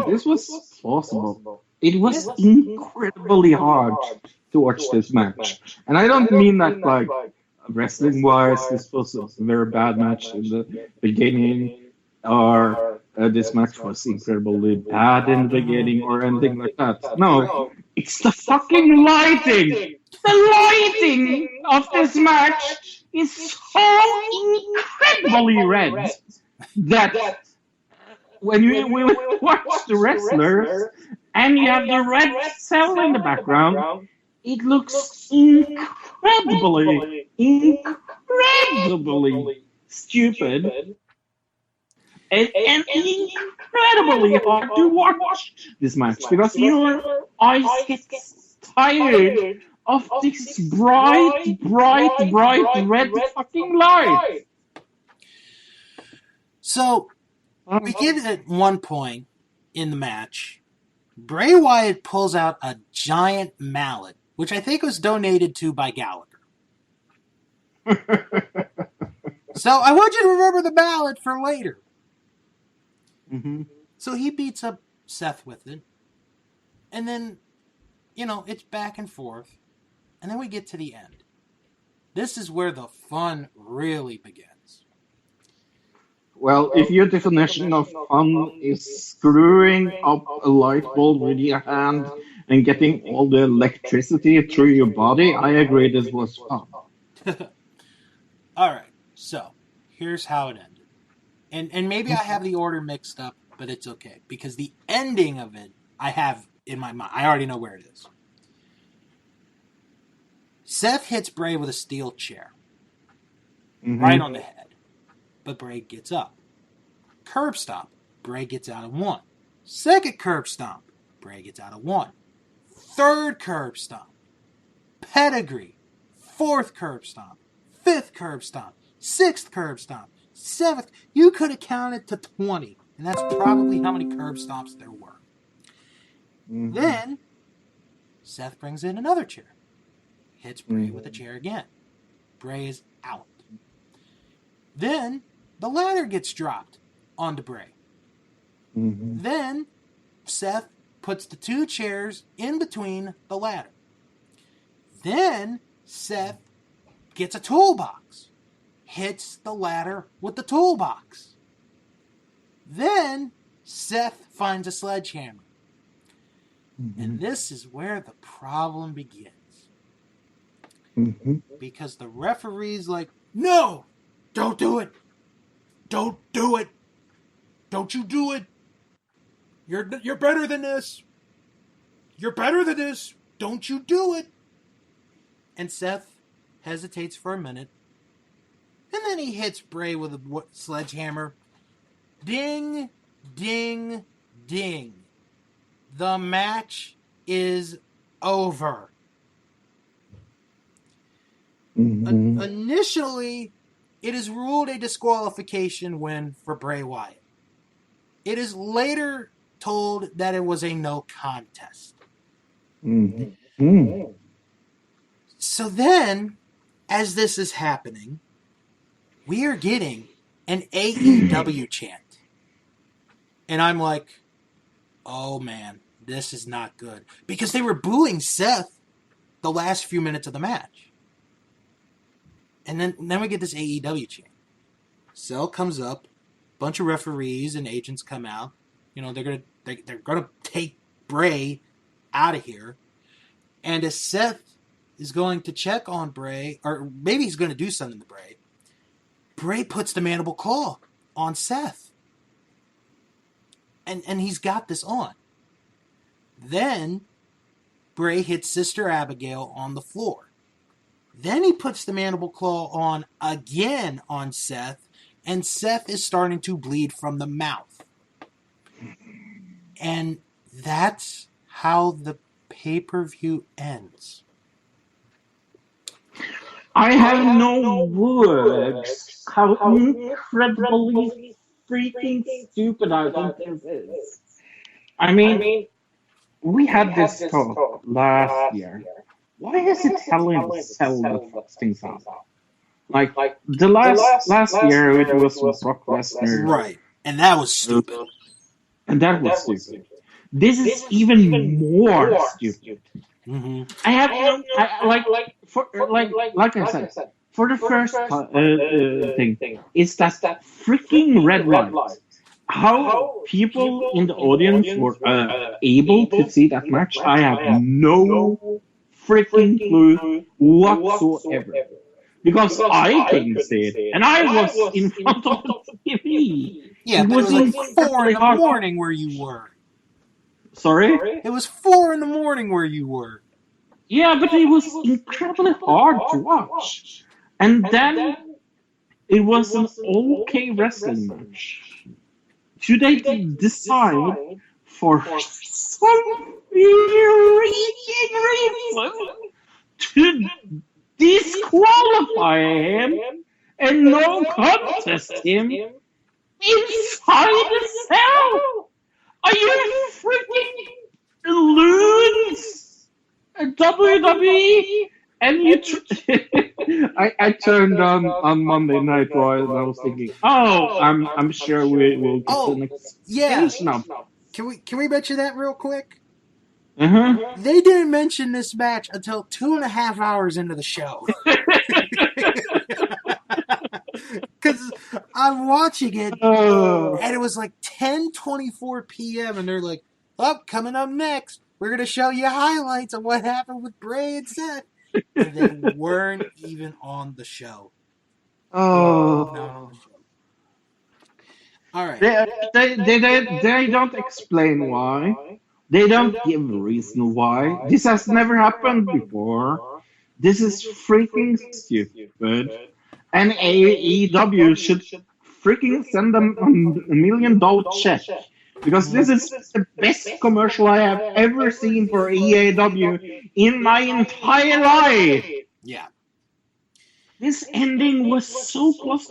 this was plausible. It was incredibly hard to watch this match. And I don't mean that wrestling-wise, this was a very bad match in the beginning, or this match was incredibly bad in the beginning, or anything like that. No, it's the fucking lighting! The lighting of this match is so incredibly red that when you watch the wrestlers and you have the red cell in the background, it looks incredibly stupid and incredibly hard to watch this match because your eyes get tired of this bright red fucking light. So, we get at one point in the match, Bray Wyatt pulls out a giant mallet, which I think was donated to by Gallagher. So, I want you to remember the mallet for later. So, he beats up Seth with it. And then, it's back and forth. And then we get to the end. This is where the fun really begins. Well, if your definition of fun is screwing up a light bulb with your hand and getting all the electricity through your body, I agree this was fun. All right, so here's how it ended. And maybe I have the order mixed up, but it's okay. Because the ending of it, I have in my mind. I already know where it is. Seth hits Bray with a steel chair. Right on the head. But Bray gets up. Curb stomp. Bray gets out of 1. Second curb stomp. Bray gets out of 1. Third curb stomp. Pedigree. Fourth curb stomp. Fifth curb stomp. Sixth curb stomp. Seventh. You could have counted to 20. And that's probably how many curb stomps there were. Then, Seth brings in another chair. Hits Bray with a chair again. Bray is out. Then, the ladder gets dropped onto Bray. Then, Seth puts the 2 chairs in between the ladder. Then, Seth gets a toolbox. Hits the ladder with the toolbox. Then, Seth finds a sledgehammer. And this is where the problem begins. Because the referee's like, no! Don't do it! Don't do it! Don't you do it! You're better than this! You're better than this! Don't you do it! And Seth hesitates for a minute. And then he hits Bray with a sledgehammer. Ding, ding, ding. The match is over. Initially, it is ruled a disqualification win for Bray Wyatt. It is later told that it was a no contest. So then, as this is happening, we are getting an AEW chant. And I'm like, oh man, this is not good. Because they were booing Seth the last few minutes of the match. And then we get this AEW chant. Cell comes up, bunch of referees and agents come out. You know, they're gonna take Bray out of here. And as Seth is going to check on Bray, or maybe he's going to do something to Bray, Bray puts the mandible claw on Seth. And he's got this on. Then Bray hits Sister Abigail on the floor. Then he puts the mandible claw on again on Seth, and Seth is starting to bleed from the mouth. And that's how the pay-per-view ends. I have no words how incredibly freaking stupid I think this is. I mean, we had this talk last year. Why is it telling to sell the things out? Like the last year it was Brock Lesnar. Right. And that was stupid. And that was stupid. This is even more stupid. I have like I said, for the first thing, it's that freaking red light. How people in the audience were able to see that match, I have no freaking clue whatsoever. Because I couldn't see it, and I was in front of the TV. Yeah, it was like 4 in the morning where you were. Sorry? It was 4 in the morning where you were. Yeah, but it was incredibly hard to watch. And then it was an okay wrestling match. Should they decide for some freaking reason to disqualify him and no contest him inside the cell? Are you freaking loons? WWE? And you I turned on Monday Night Raw and I was thinking, I'm sure we will get the next extension of. Can we mention that real quick? Uh-huh. They didn't mention this match until 2.5 hours into the show. Because I'm watching it, and it was like 10:24 p.m. and they're like, coming up next, we're going to show you highlights of what happened with Bray and Seth. And they weren't even on the show. Oh. Not on the show. All right. They don't explain why. They don't give a reason why. This has never happened before. This is freaking stupid. And AEW should freaking send them $1 million check. Because this is the best commercial I have ever seen for EAW in my entire life. Yeah. This ending was so close.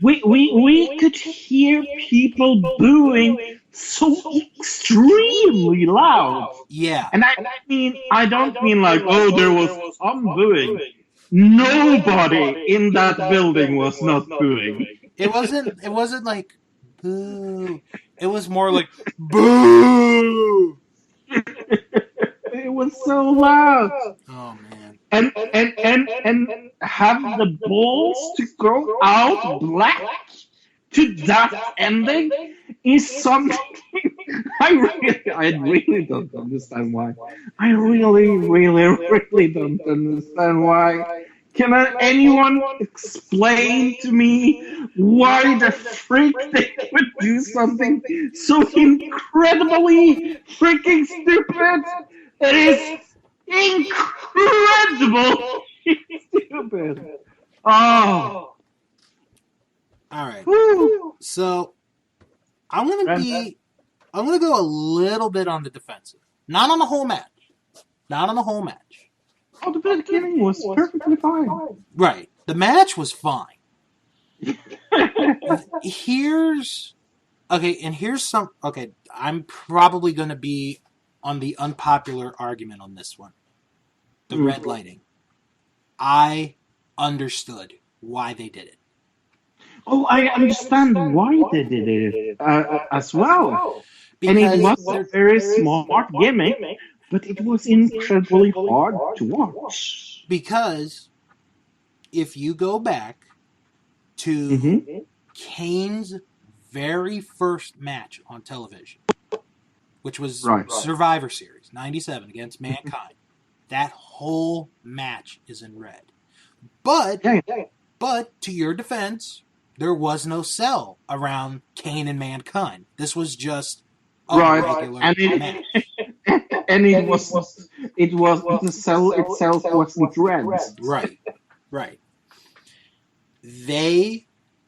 We could hear people booing so extremely loud. Yeah. And I don't mean like, oh, there was some booing. Nobody in that building was not booing. It wasn't like boo. It was more like boo. It was so loud. Oh man. And have the balls to go out black to that ending is something I really don't understand why. I really don't understand why. Can anyone explain to me why the freak they would do something so incredibly freaking stupid? It is incredible stupid. Oh. All right. Woo. So I'm gonna go a little bit on the defensive. Not on the whole match. Oh, the beginning was perfectly fine. Right. The match was fine. Here's some. Okay, I'm probably going to be on the unpopular argument on this one. The red lighting. I understood why they did it. Oh, I understand why they did it as well. Because and it was a very smart gimmick, but it was incredibly hard to watch. Because if you go back to Kane's very first match on television, which was Survivor Series 97 against Mankind, that whole match is in red. But to your defense, there was no sell around Kane and Mankind. This was just a regular match. And the cell itself wasn't red. Right. They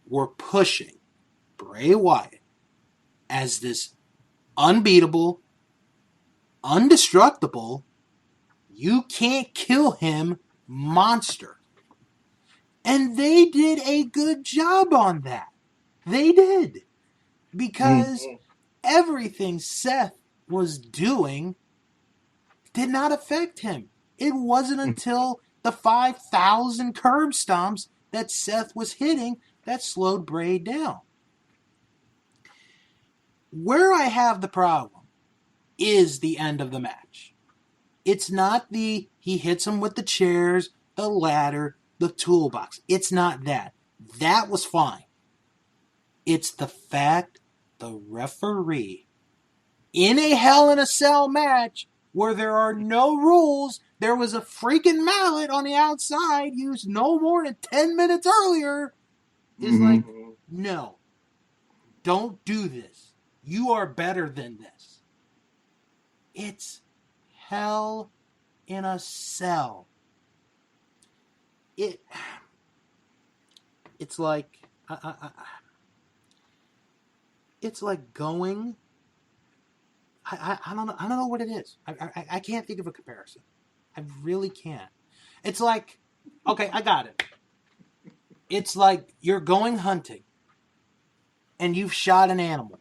were pushing Bray Wyatt as this unbeatable, indestructible, you can't kill him monster. And they did a good job on that. They did. Because everything Seth was doing did not affect him. It wasn't until the 5,000 curb stomps that Seth was hitting that slowed Bray down. Where I have the problem is the end of the match. It's not he hits him with the chairs, the ladder, the toolbox. It's not that. That was fine. It's the fact the referee, in a Hell in a Cell match where there are no rules, there was a freaking mallet on the outside used no more than 10 minutes earlier, is like, no, don't do this. You are better than this. It's Hell in a Cell. It's like it's like going. I don't know what it is. I can't think of a comparison. I really can't. It's like, okay, I got it. It's like you're going hunting, and you've shot an animal,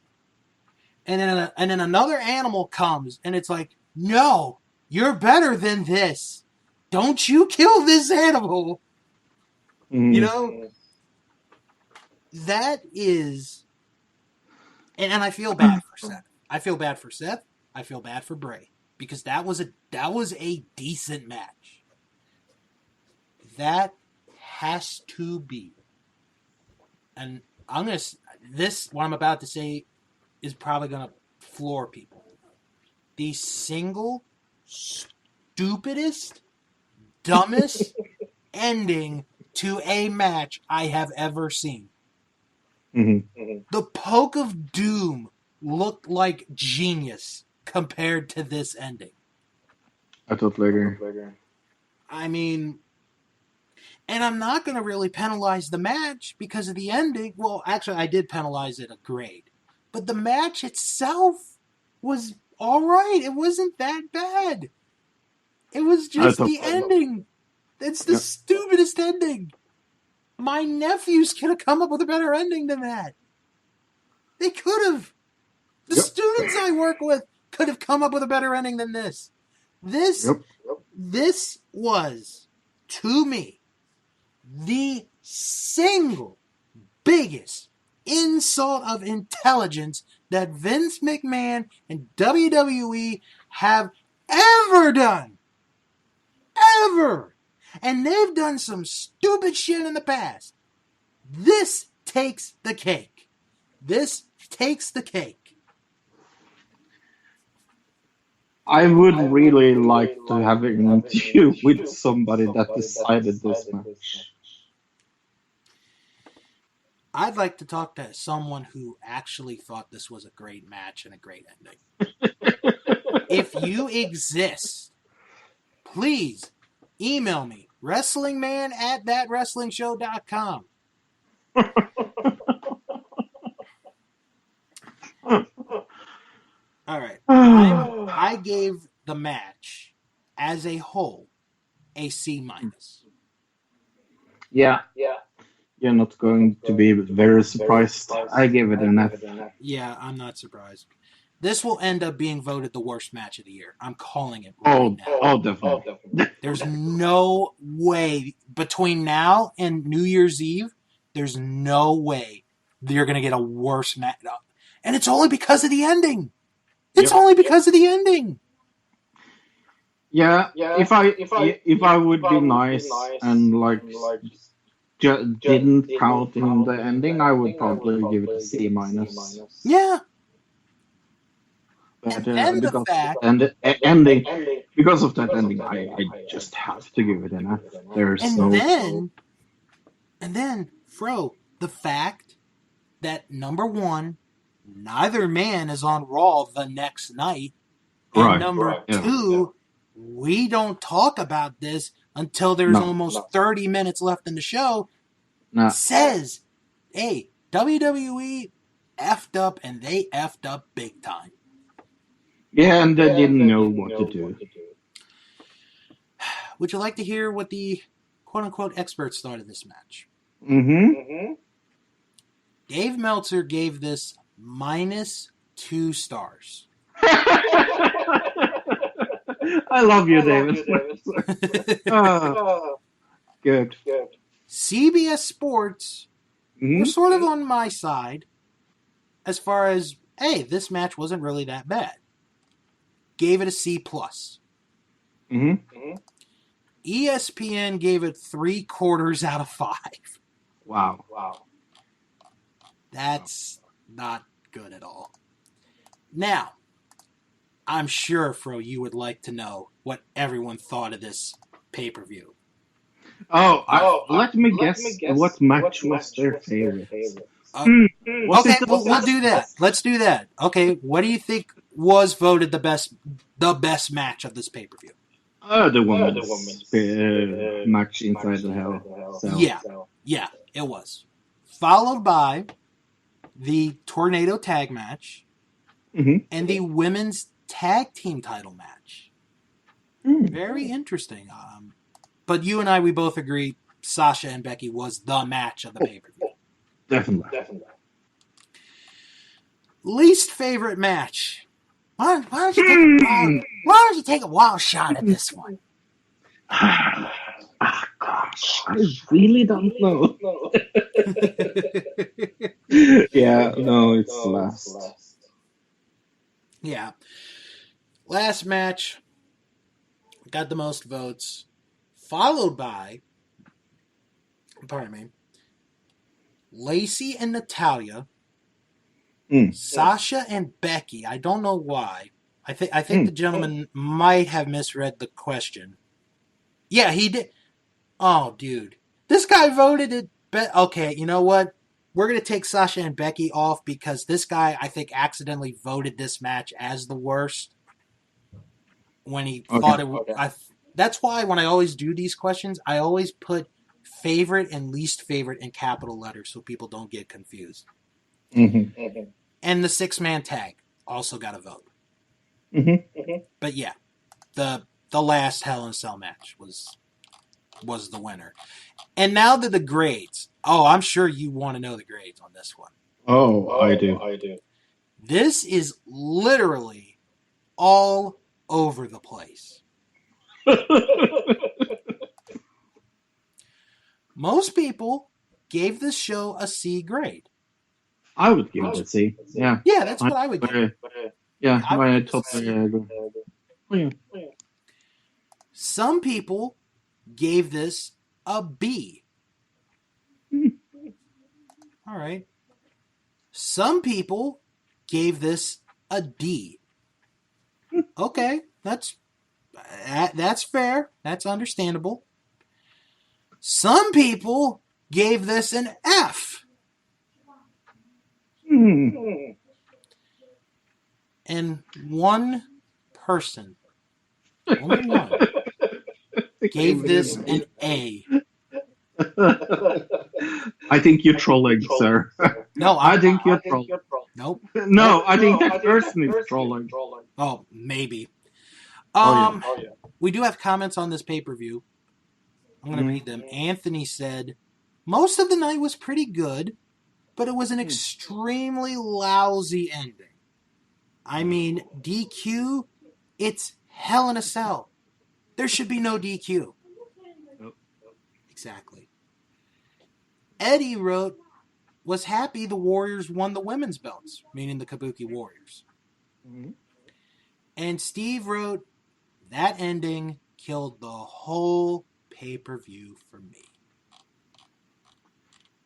and then another animal comes, and it's like, no, you're better than this. Don't you kill this animal. You know, that is, and I feel bad for Seth. I feel bad for Seth. I feel bad for Bray because that was a decent match. That has to be, and what I'm about to say is probably gonna floor people. the single stupidest, dumbest ending to a match I have ever seen. Mm-hmm. The poke of doom looked like genius compared to this ending. I totally agree. I mean, and I'm not going to really penalize the match because of the ending. Well, actually, I did penalize it a grade. But the match itself was all right. It wasn't that bad. It was just the ending. It's the stupidest ending. My nephews could have come up with a better ending than that. They could have. The students I work with could have come up with a better ending than this. This was, to me, the single biggest insult of intelligence that Vince McMahon and WWE have ever done. Ever. And they've done some stupid shit in the past. This takes the cake. This takes the cake. I would really like to have an interview with somebody that decided this match. I'd like to talk to someone who actually thought this was a great match and a great ending. If you exist, please email me, wrestlingman@thatwrestlingshow.com. All right. I gave the match as a whole a C-. Yeah. You're not going to be very surprised. I gave it an F. Yeah, I'm not surprised. This will end up being voted the worst match of the year. I'm calling it right now. Oh, definitely. There's no way between now and New Year's Eve, there's no way you're going to get a worse match. And it's only because of the ending. It's only because of the ending. Yeah, if I would be nice and like didn't count in the ending, I would probably give it a C-. Yeah. But And the fact, ending, because of that ending, I just have to give it an F. And then, Fro, the fact that number one, neither man is on Raw the next night, and number two, we don't talk about this until there's almost 30 minutes left in the show, says, hey, WWE effed up, and they effed up big time. Yeah, and they didn't know what to do. Would you like to hear what the quote-unquote experts thought of this match? Mm-hmm. Dave Meltzer gave this -2 stars. I love you, David. Good. CBS Sports were sort of on my side as far as, hey, this match wasn't really that bad. Gave it a C+. ESPN gave it 3/4 out of 5. Wow. That's not good at all. Now, I'm sure, Fro, you would like to know what everyone thought of this pay-per-view. Let me guess what match was their favorite. Okay, we'll do that. Let's do that. Okay, what do you think was voted the best match of this pay-per-view? The women's match inside the Hell Cell. Yeah, it was. Followed by the Tornado Tag match and the women's tag team title match. Very interesting. But you and I, we both agree Sasha and Becky was the match of the pay-per-view. Definitely. Least favorite match. Why don't you take a wild shot at this one? Gosh, I really don't know. It's last. Yeah. Last match got the most votes, followed by, Lacey and Natalya, Sasha and Becky. I don't know why. I think the gentleman might have misread the question. Yeah, he did. Oh, dude. This guy voted it. Okay, you know what? We're going to take Sasha and Becky off because this guy, I think, accidentally voted this match as the worst when he thought it would. That's why when I always do these questions, I always put favorite and least favorite in capital letters so people don't get confused. Mm-hmm. And the 6-man tag also got a vote. Mm-hmm. But yeah, the last Hell in a Cell match was the winner. And now to the grades. Oh, I'm sure you want to know the grades on this one. Oh, I do. This is literally all over the place. Most people gave this show a C grade. I would give it a C. Yeah. Yeah, that's what I would give. Yeah, I totally agree. Oh, yeah. Some people gave this a B. All right. Some people gave this a D. Okay, that's fair. That's understandable. Some people gave this an F. And one person, only one, gave this an A. I think you're trolling, sir. No, I think you're trolling. Nope. No, I think that person is trolling. Oh, maybe. Yeah. We do have comments on this pay-per-view. I'm going to read them. Anthony said, most of the night was pretty good, but it was an extremely lousy ending. I mean, DQ, it's Hell in a Cell. There should be no DQ. Nope. Exactly. Eddie wrote, was happy the Warriors won the women's belts, meaning the Kabuki Warriors. Mm-hmm. And Steve wrote, that ending killed the whole pay-per-view for me.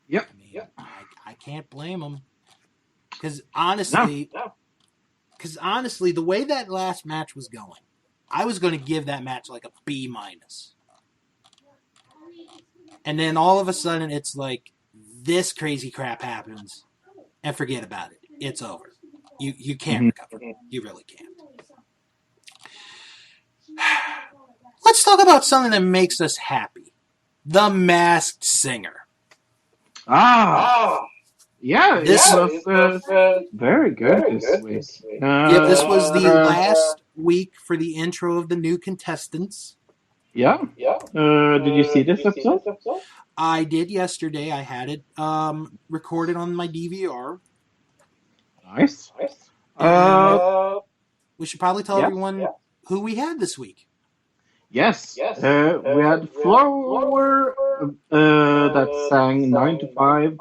Yep. I mean, I can't blame him. Because honestly, the way that last match was going, I was going to give that match like a B-. And then all of a sudden, it's like, this crazy crap happens, and forget about it. It's over. You can't recover. You really can't. Let's talk about something that makes us happy. The Masked Singer. Yeah, this was very good this week. This was the last week for the intro of the new contestants. Yeah. Did you see this episode? I did yesterday. I had it recorded on my DVR. Nice. We should probably tell everyone who we had this week. Yes. We had Flower that sang 9 to 5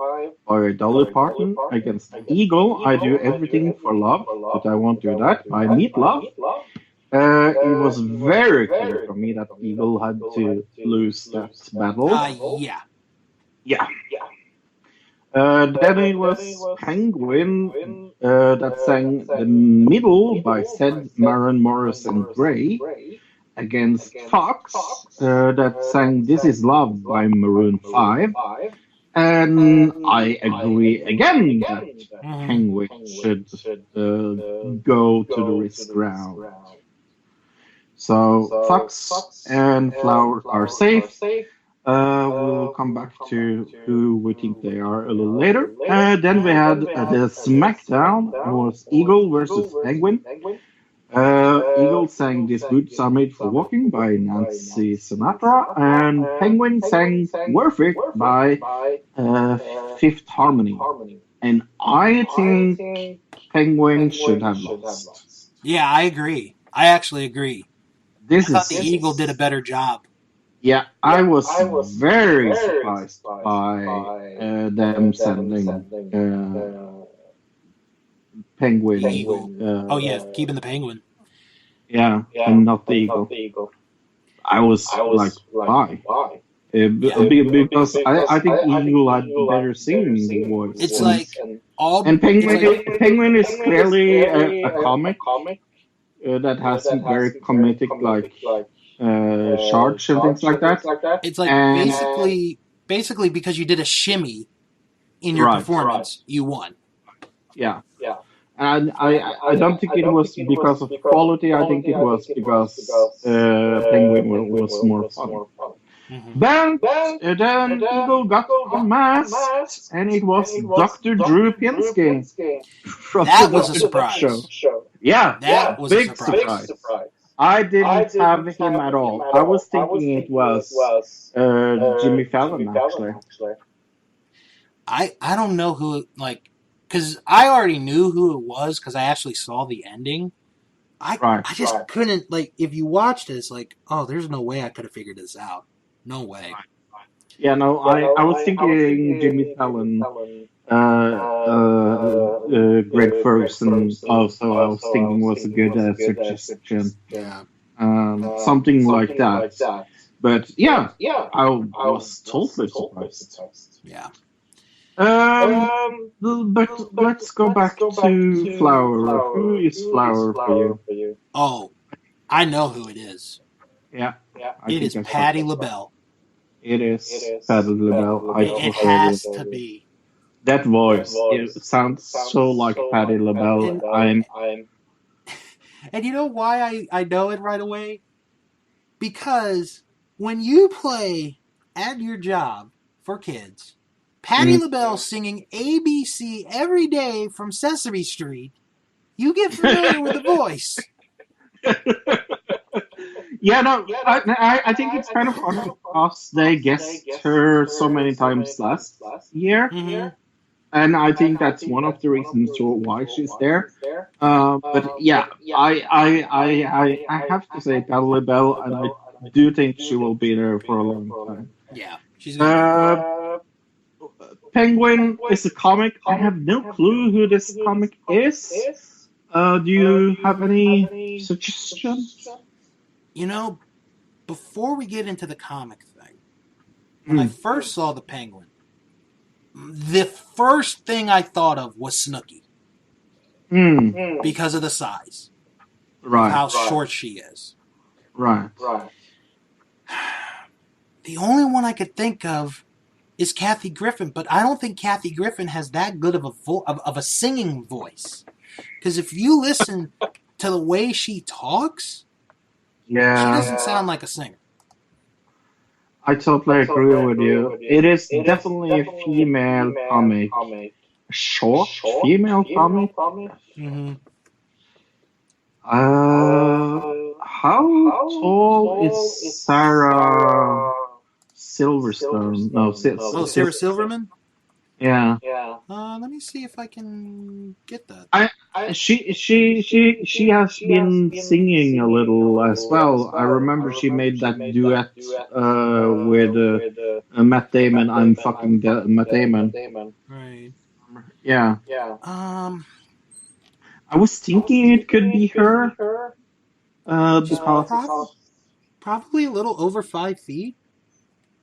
by Dolly Parton against Eagle. I Do Everything for Love, but I won't do that by Meat Love. It was very clear for me that Eagle had to lose that battle. Yeah. Then it was Penguin that sang The Middle by Sed, Maren, Morris, and Gray against Fox that sang This Is Love by Maroon 5. And I agree again that Penguin should go to the risk round. So Fox and Flower are safe. We'll come back to who we think they are a little later. Then we had the SmackDown. It was Eagle versus Penguin. Eagle sang These Boots Are Made for Walking by Nancy Sinatra. And Penguin sang Worth It by Fifth Harmony. And I think Penguin should have lost. Yeah, I agree. I actually agree. I thought the Eagle did a better job. Yeah, I was very surprised by them sending Penguin. Eagle. Keeping the Penguin. Yeah, and not the Eagle. I was like, why? Because I think Eagle had better singing voice. It's like all. And Penguin is clearly a comic. that has very comedic like shots and things like that. It's like And basically because you did a shimmy in your performance, you won. Yeah. And I don't think it was because of quality. I think it was because Penguin was more fun. But then Eagle got unmasked, and it was Dr. Drew Pinsky from That the was a surprise. show. Yeah, That was big a surprise. I didn't have him at all. I was thinking it was Jimmy Fallon, actually. I don't know who, like, because I already knew who it was because I actually saw the ending. I just couldn't, like, if you watched this, like, oh, there's no way I could have figured this out. No way. Yeah, no, I was thinking Jimmy Fallon, Greg Ferguson also I was thinking was a good suggestion. Yeah. Something like that. But yeah, I was totally surprised. Yeah. But let's go back to Flower. Who is Flower for you? Oh, I know who it is. Yeah. It is Patti LaBelle. It is Patti LaBelle. It has to be. That voice, it sounds so like Patti LaBelle. And you know why I know it right away? Because when you play at your job for kids, Patti LaBelle singing ABC every day from Sesame Street, you get familiar with the voice. Yeah, no, I think it's kind of funny because they guessed her so many times last year. Mm-hmm. And I think that's one of the reasons why she's there. But yeah, I have to say Patti LaBelle, and I do think she will be there for a long time. Yeah, she's gonna Penguin is a comic. I have no clue who this comic is. Do you have any suggestions? You know, before we get into the comic thing, when I first saw the Penguin, the first thing I thought of was Snooki. Because of the size. Right. How short she is. Right. The only one I could think of is Kathy Griffin, but I don't think Kathy Griffin has that good of a singing voice. Because if you listen to the way she talks, she doesn't sound like a singer. I totally agree with you. It is definitely a female comic. Short female comic? Mm-hmm. How tall is Sarah Silverstone? No, Sarah Silverman? Yeah. Let me see if I can get that. She has been singing a little as well. I remember she made that duet with Matt Damon. I'm fucking Matt Damon. Right. Yeah. I was thinking it could be her. She's probably a little over 5 feet.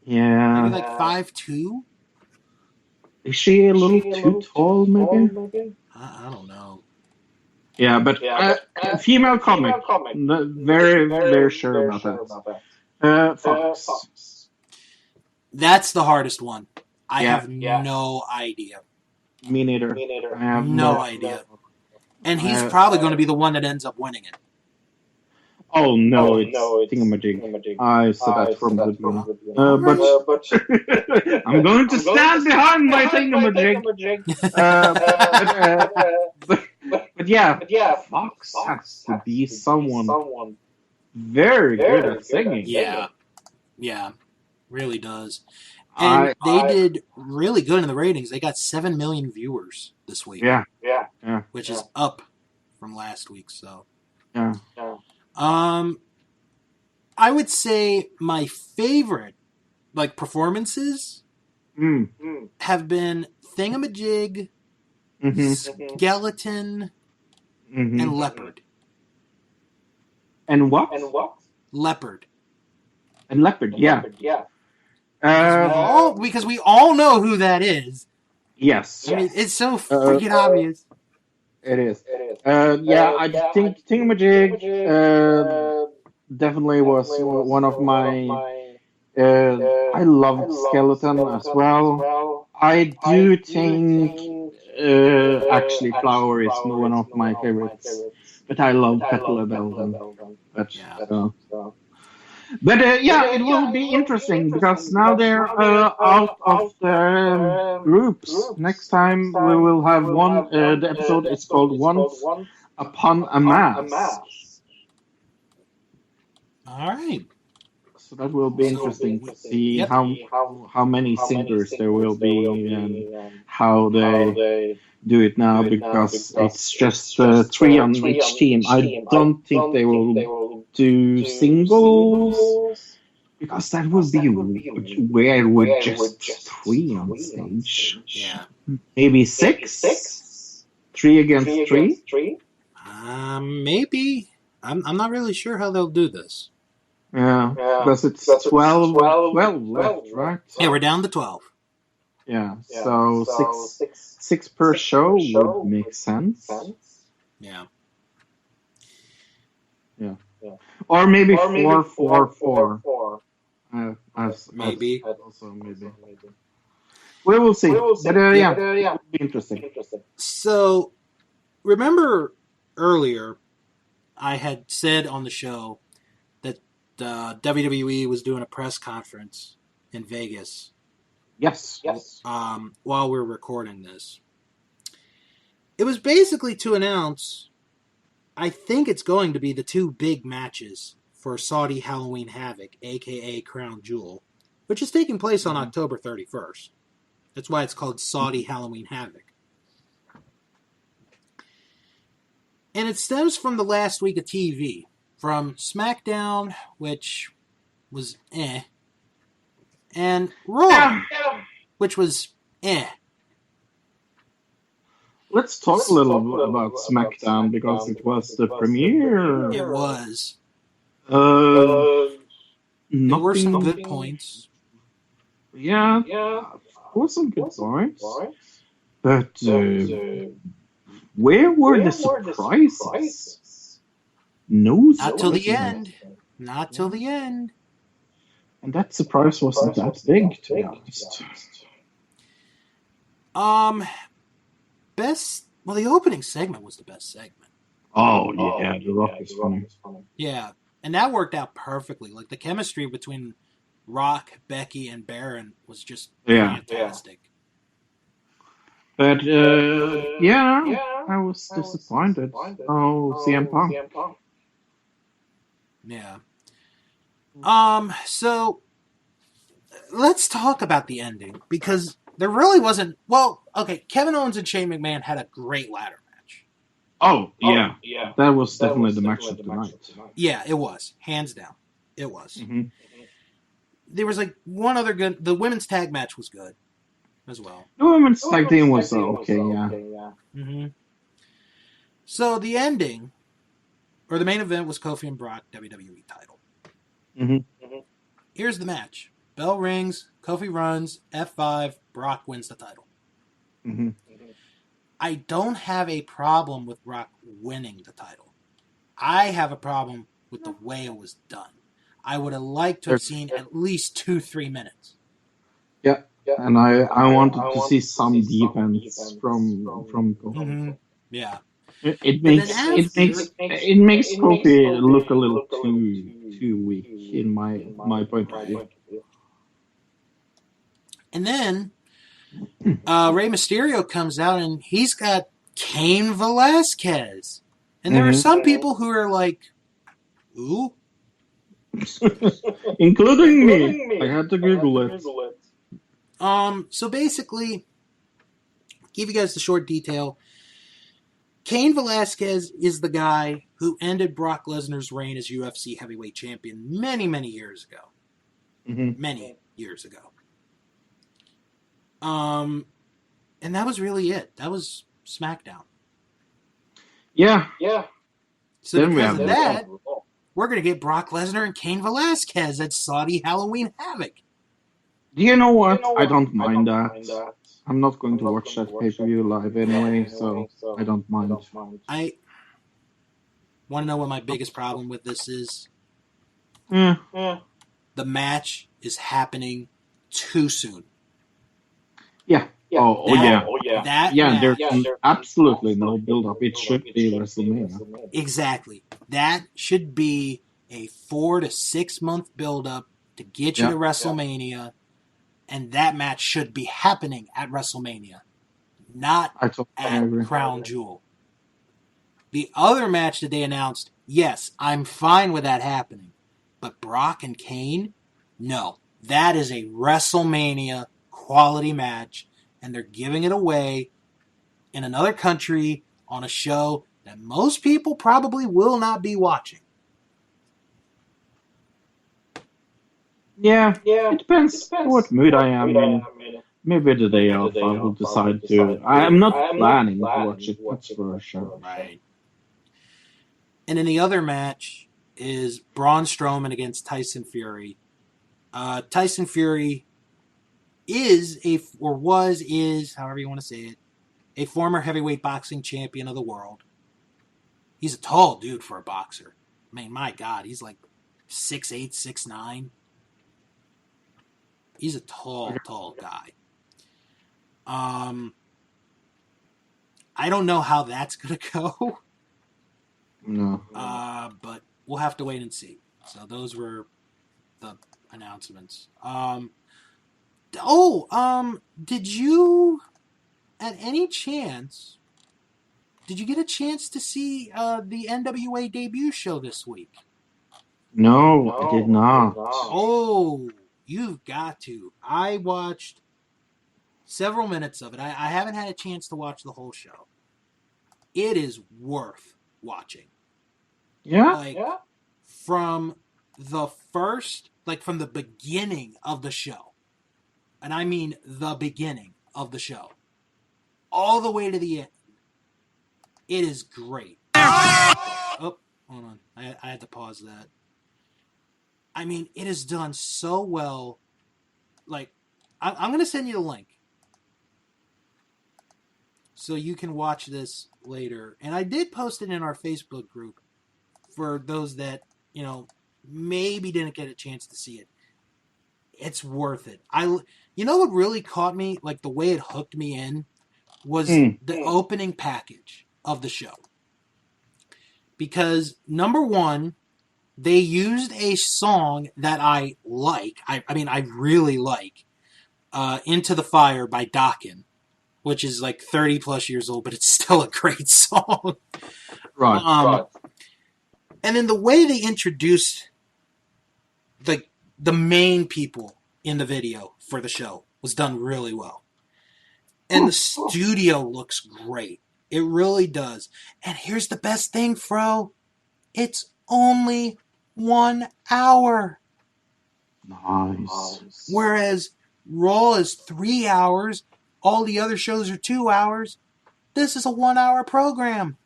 Yeah. Maybe like 5'2". Is she a little too tall, maybe? I don't know. Yeah, but female comic. Very, very sure about that. Fox. That's the hardest one. I have no idea. Me neither. I have no idea. And he's probably going to be the one that ends up winning it. Oh, no, it's Thingamajig. I said that from the beginning. But I'm going to stand behind my Thingamajig. But yeah, Fox has to be someone very good at singing. Yeah, really does. And they did really good in the ratings. They got 7 million viewers this week. Yeah. Which is up from last week. So. Yeah. I would say my favorite, performances have been Thingamajig, Skeleton, and Leopard. And what? Leopard. And Leopard, yeah. Because we all know who that is. Yes. I mean, it's so freaking obvious. It is. I think Thingamajig definitely was one of my. I loved Skeleton as well. I do think actually Flower is one of my favorites, but I love Petal Belden. But it will be interesting because now they're out of the groups. Next time we will have one. The episode is called Once Upon a Mask. All right. So that will be interesting to see how many singers there will be and how they do it now, because it's just 3 on each team. I don't think they will do singles, because that would be weird with just 3 on stage. Yeah. Maybe 6? 3 against 3? Maybe. I'm not really sure how they'll do this. Yeah, because it's 12 left, right? Yeah, we're down to 12. Yeah, so six per show would make sense. Yeah. Or maybe 4. Maybe. Also maybe. We will see. But it will be interesting. So, remember earlier, I had said on the show that WWE was doing a press conference in Vegas. Yes. While we're recording this. It was basically to announce, I think it's going to be the 2 big matches for Saudi Halloween Havoc, a.k.a. Crown Jewel, which is taking place on October 31st. That's why it's called Saudi Halloween Havoc. And it stems from the last week of TV, from SmackDown, which was and Raw, which was Let's talk a little about SmackDown, because it was the premiere. It was. There were some good points. Yeah, there were some good points. But where were the surprises? Not till the end. Not till the end. And that surprise wasn't that big, to be honest. The opening segment was the best segment. Oh, yeah, The Rock is funny. Yeah, and that worked out perfectly. Like, the chemistry between Rock, Becky, and Baron was just fantastic. But, I was disappointed. Oh, CM Punk. Yeah. So, let's talk about the ending, because there really wasn't... Well, okay, Kevin Owens and Shane McMahon had a great ladder match. Oh, yeah. That was definitely the match of the night. Yeah, it was. Hands down. It was. Mm-hmm. There was, one other good... The women's tag match was good as well. The women's tag team was okay, yeah. Mm-hmm. So, the ending, or the main event, was Kofi and Brock WWE title. Mm-hmm. Here's the match. Bell rings, Kofi runs, F5, Brock wins the title. Mm-hmm. I don't have a problem with Brock winning the title. I have a problem with the way it was done. I would have liked to have seen at least 2-3 minutes. Yeah, and I wanted to see some defense from Kofi. Mm-hmm. Yeah. It makes Kofi look a little too weak in my point of view. And then Rey Mysterio comes out and he's got Cain Velasquez. And there are some people who are like, ooh. Including me. I had to Google it. So basically, give you guys the short detail. Cain Velasquez is the guy who ended Brock Lesnar's reign as UFC heavyweight champion many, many years ago. Mm-hmm. Many years ago. And that was really it. That was SmackDown. Yeah. So then because of that, we're going to get Brock Lesnar and Cain Velasquez at Saudi Halloween Havoc. Do you know what? I don't mind that. I'm not going to watch that pay-per-view live anyway, so I don't mind. I want to know what my biggest problem with this is. Yeah. The match is happening too soon. Yeah. Oh, yeah. That Yeah, match, there's absolutely no build-up. It should be WrestleMania. exactly. That should be a 4 to 6 month build-up to get you to WrestleMania, and that match should be happening at WrestleMania, not at Crown Jewel. The other match that they announced, yes, I'm fine with that happening. But Brock and Kane, no. That is a WrestleMania quality match, and they're giving it away in another country on a show that most people probably will not be watching. Yeah, it depends what mood I am in. Maybe the day off I will decide to. I'm not planning to watch it, that's for sure. Right. And then the other match is Braun Strowman against Tyson Fury. Tyson Fury is, however you want to say it, a former heavyweight boxing champion of the world. He's a tall dude for a boxer. I mean, my God, he's like 6'8", 6'9". He's a tall guy. I don't know how that's going to go. No. But we'll have to wait and see. So those were the announcements. Did you, at any chance, did you get a chance to see the NWA debut show this week? No, I did not. Oh, you've got to. I watched several minutes of it. I haven't had a chance to watch the whole show. It is worth watching. Yeah? From the beginning of the show, and I mean the beginning of the show, all the way to the end, it is great. Oh, hold on. I had to pause that. I mean, it is done so well. Like, I'm going to send you the link so you can watch this later. And I did post it in our Facebook group for those that, maybe didn't get a chance to see it. It's worth it. What really caught me, like the way it hooked me in, was the opening package of the show. Because, number one, they used a song that I like. I really like. Into the Fire by Dokken, which is like 30 plus years old, but it's still a great song. Right. And then the way they introduced the main people in the video for the show was done really well. And the studio looks great. It really does. And here's the best thing, Fro. It's only 1 hour. Nice. Whereas Raw is 3 hours, all the other shows are 2 hours. This is a 1 hour program.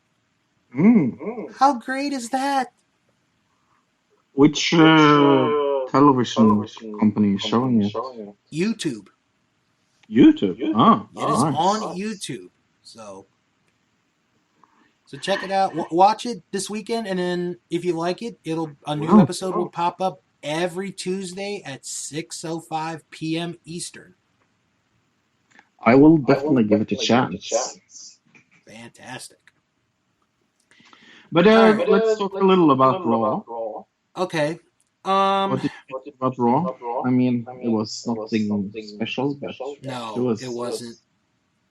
How great is that? Which television company is showing it? YouTube. YouTube? Oh, it is on YouTube. So check it out. Watch it this weekend, and then if you like it, a new episode will pop up every Tuesday at 6:05 p.m. Eastern. I will definitely give it a chance. Fantastic. But let's talk a little about Raw. Okay. What did you think about Raw? I mean, it was nothing special, but no, it wasn't.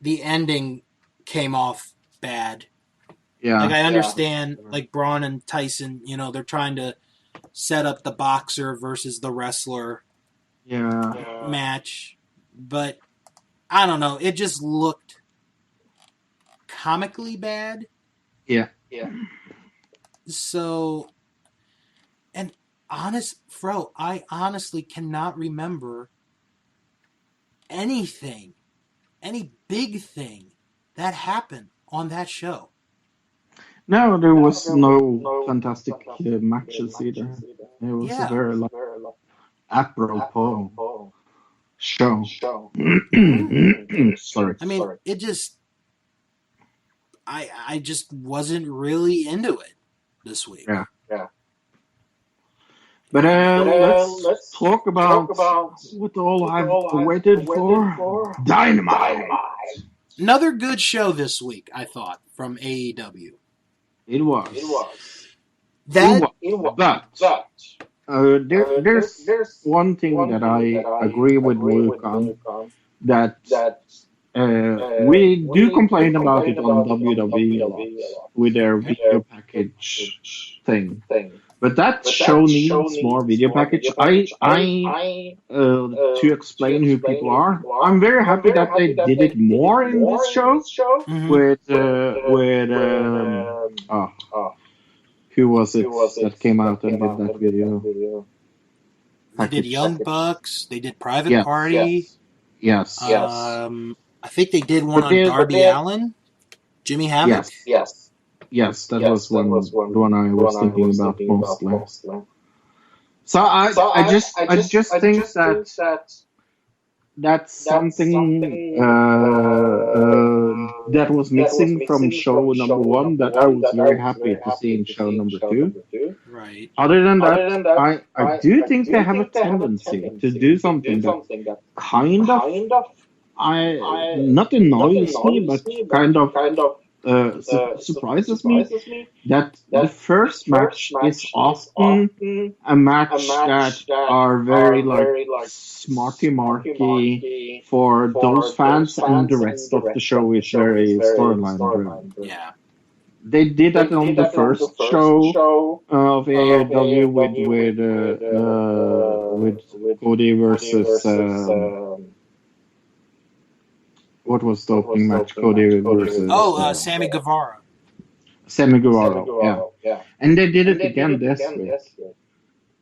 The ending came off bad. Yeah. Like, I understand, like, Braun and Tyson, they're trying to set up the boxer versus the wrestler match. But, I don't know. It just looked comically bad. Yeah. So, and I honestly cannot remember any big thing that happened on that show. No, there was no fantastic matches either. It was very apropos. show. Sorry. I mean, it just, I just wasn't really into it this week. Yeah. But let's talk about what all I've waited for. Dynamite. Another good show this week, I thought, from AEW. It was. But there's one thing that I agree with Luke on, that we do complain about it on WWE a lot with their video package thing. But that show needs more video package. To explain who people are, I'm very happy that they did it more in this show with who was it that came out and did that video? They did Young Bucks. They did Private Party. Yes. I think they did one on Darby Allin, Jimmy Havoc. Yes, that was the one I was thinking about mostly. So I just think that that's something that was missing from show number 1 that I was very happy to see in show number 2. Right. Other than that, I do think they have a tendency to do something that kind of not annoys me, but kind of surprises me, that the first match is often a match that are very smarty-marky for those fans, and the rest of the show is very storyline driven. Yeah. They did that on the first show of AEW with Cody versus what was the opening match? Cody versus Sammy Guevara. Sammy Guevara, yeah. And they did it again this week.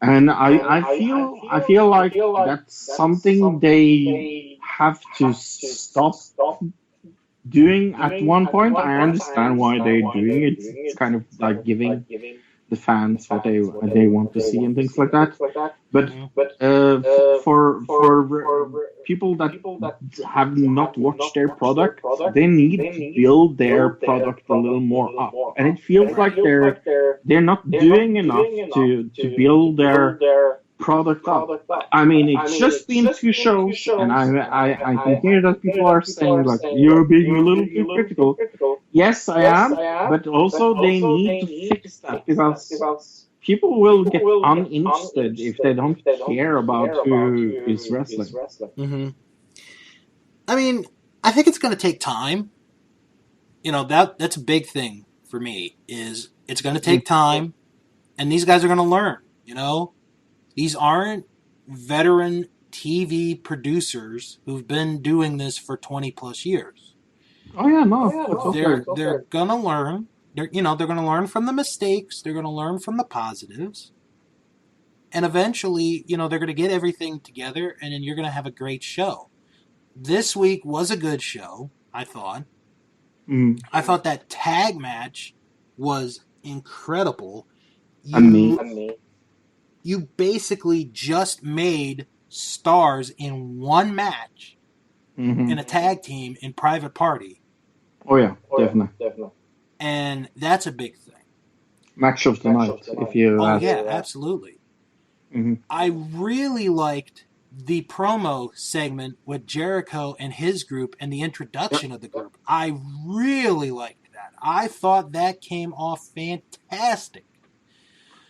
And I feel like that's something they have to stop doing at one point. I understand why they're doing it. It's kind of like giving the fans what they want to see and things like that. But for people that have not watched their product, they need to build their product a little more up. And it feels like they're not doing enough to build their product up. I mean, it's just been 2 shows, and I can hear that people are saying like, you're being a little too critical. Yes, I am, but also they need to fix that, because people will get uninterested if they don't care about who is wrestling. Mm-hmm. I mean, I think it's going to take time. You know, that's a big thing for me, is it's going to take time, and these guys are going to learn, you know? These aren't veteran TV producers who've been doing this for 20 plus years. Oh yeah, no. They're gonna learn. They're gonna learn from the mistakes. They're gonna learn from the positives, and eventually, they're gonna get everything together, and then you're gonna have a great show. This week was a good show, I thought. I thought that tag match was incredible. You basically just made stars in one match in a tag team in Private Party. Oh yeah, definitely. And that's a big thing. Match of the night, if you ask. Yeah, absolutely. I really liked the promo segment with Jericho and his group and the introduction of the group. I really liked that. I thought that came off fantastic.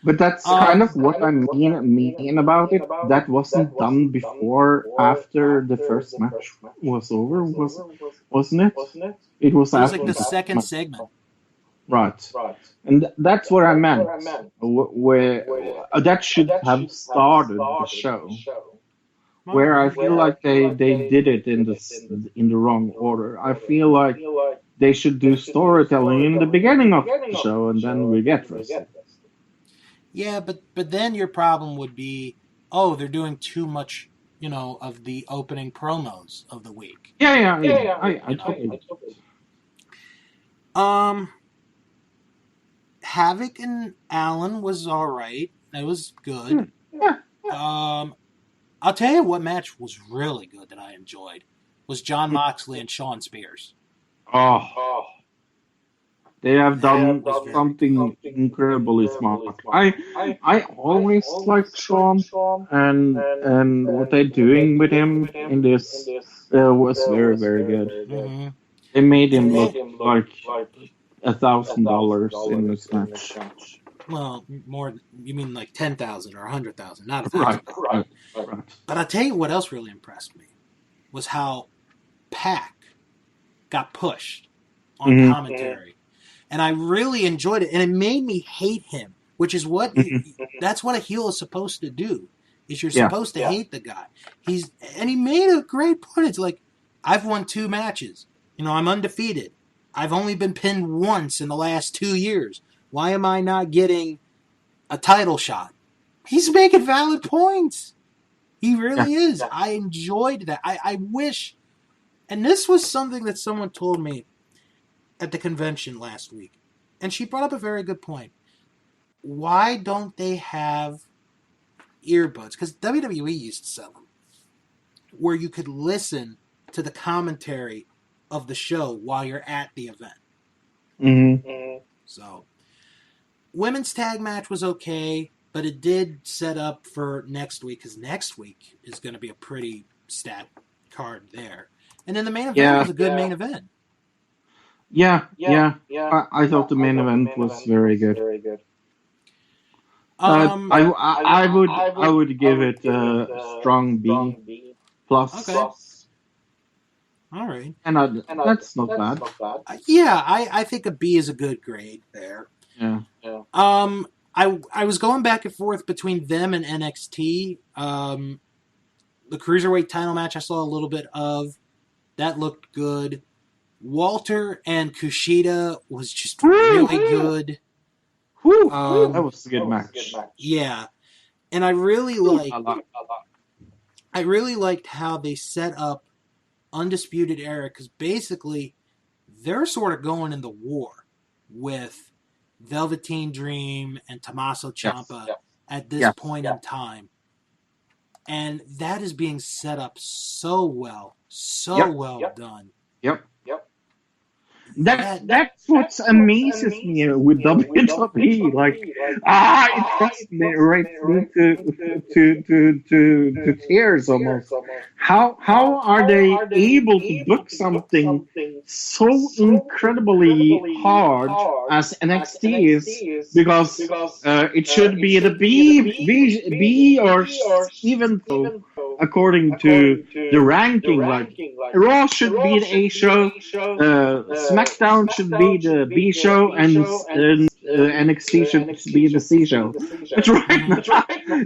But that's kind of what I mean about it. That wasn't done before, after the first match was over, wasn't it? It was after. Like the second segment. Right. And that's what I meant. Where that should have started the show. Where I feel like they did it in the wrong order. I feel like they should do storytelling in the beginning of the show, and then we get wrestling. Yeah, but then your problem would be, they're doing too much, of the opening promos of the week. Yeah. I totally. Havoc and Allen was all right. It was good. Yeah. I'll tell you what match was really good that I enjoyed was Jon Moxley and Shawn Spears. Oh, they have done was very something incredibly smart. I always liked Sean, and what they're doing with him in this was very, very good. Mm-hmm. They made him And look then, like $1,000 in this match. well, more. You mean like 10,000 or 100,000, not Right, $1,000. right. But I'll tell you what else really impressed me was how Pac got pushed on commentary, and I really enjoyed it, and it made me hate him, which is what that's what a heel is supposed to do. Is you're supposed to hate the guy. And he made a great point. It's like, I've won 2 matches. I'm undefeated. I've only been pinned once in the last 2 years. Why am I not getting a title shot? He's making valid points. He really is. I enjoyed that. I wish, and this was something that someone told me at the convention last week, and she brought up a very good point. Why don't they have earbuds? Because WWE used to sell them, where you could listen to the commentary of the show while you're at the event. Mm-hmm. So, women's tag match was okay, but it did set up for next week, because next week is going to be a pretty stacked card there. And then the main event was a good main event. Yeah. I thought the main event was very good. I would give it a strong B plus. Okay. All right. And that's not bad. I think a B is a good grade there. Yeah. I was going back and forth between them and NXT. The Cruiserweight title match I saw a little bit of. That looked good. Walter and Kushida was just really good. That was a good match. Yeah. And I really liked how they set up Undisputed Era, because basically they're sort of going in the war with Velveteen Dream and Tommaso Ciampa at this point in time. And that is being set up so well. Well done. Yep. That's what amazes me with WWE. Like, it frustrates me to tears almost. How are they able to book something so incredibly hard as NXT is? Because it should be the B or even so, according to the ranking. Like, Raw should be the A show. SmackDown should be the B show, and NXT should be the C show. But right now,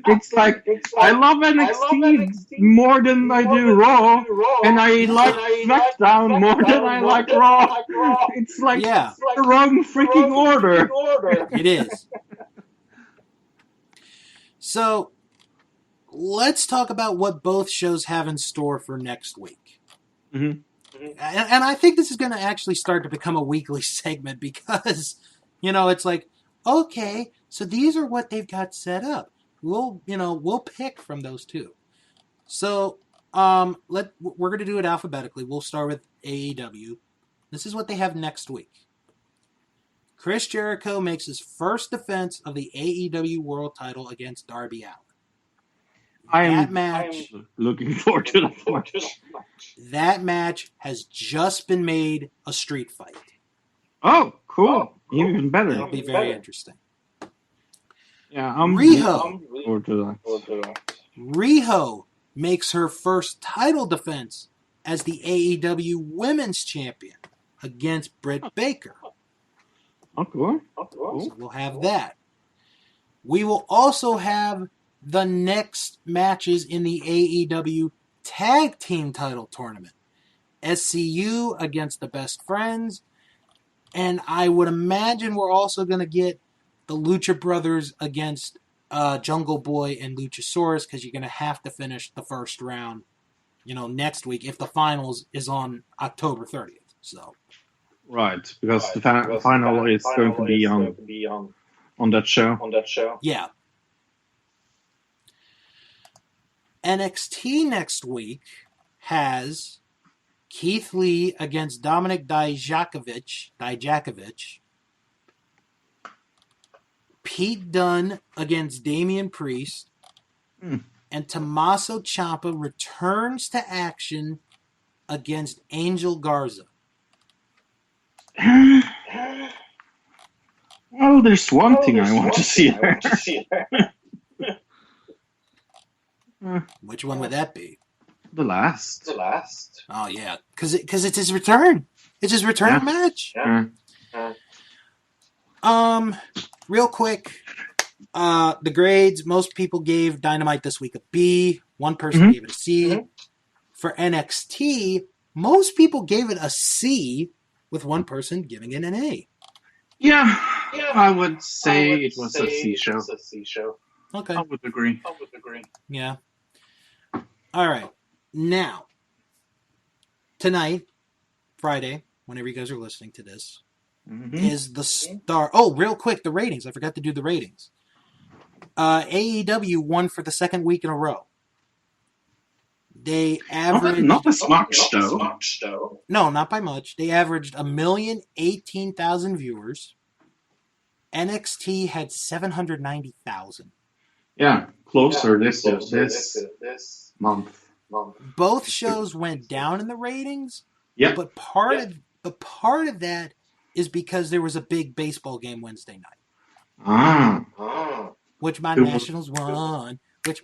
it's like, I love NXT more than I do Raw, and I like SmackDown more than I like Raw. It's like the wrong freaking order. It is. So, let's talk about what both shows have in store for next week. Mm-hmm. And I think this is going to actually start to become a weekly segment, because, it's like, okay, so these are what they've got set up. We'll pick from those 2. So, we're going to do it alphabetically. We'll start with AEW. This is what they have next week. Chris Jericho makes his first defense of the AEW World Title against Darby Allin. I'm looking forward to that match. That match has just been made a street fight. Oh, cool. Even better. It'll be very interesting. Yeah, I'm Riho. looking forward to that. Riho makes her first title defense as the AEW Women's Champion against Britt Baker. Oh, cool. So we'll have that. We will also have the next matches in the AEW Tag Team Title Tournament. SCU against the Best Friends. And I would imagine we're also going to get the Lucha Brothers against Jungle Boy and Luchasaurus, because you're going to have to finish the first round, next week, if the finals is on October 30th. So, right, because the final is going to be on that show. Yeah. NXT next week has Keith Lee against Dominik Dijakovic. Pete Dunne against Damian Priest. And Tommaso Ciampa returns to action against Angel Garza. Well, there's one thing I want to see there. Which one would that be? The last. Oh, yeah. Because it's his return. It's his return match. Real quick, the grades, most people gave Dynamite this week a B. One person gave it a C. For NXT, most people gave it a C, with one person giving it an A. Yeah, I would say it was a C show. Okay. I would agree. Yeah. All right. Now, tonight, Friday, whenever you guys are listening to this, is the star. Oh, real quick, the ratings. I forgot to do the ratings. AEW won for the second week in a row. They averaged... Not as much, though. No, not by much. They averaged 1,018,000 viewers. NXT had 790,000. Yeah, closer this month. Both shows went down in the ratings. Yeah. But part of that is because there was a big baseball game Wednesday night. Which my Nationals won. I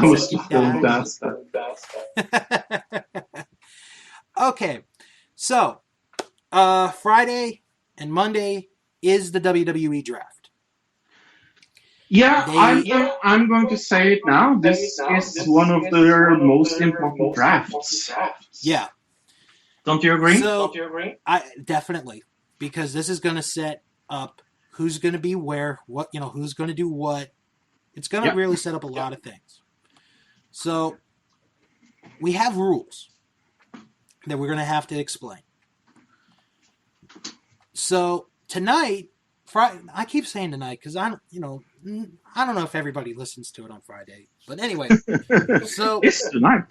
was still danced. Okay, so Friday and Monday is the WWE Draft. Yeah, I'm going to say it now. This is one of their most important drafts. Yeah. Don't you agree? I definitely, because this is going to set up who's going to be where, what, who's going to do what. It's going to really set up a lot of things. So we have rules that we're going to have to explain. So tonight, I keep saying tonight because I don't know if everybody listens to it on Friday, but anyway. So it's tonight.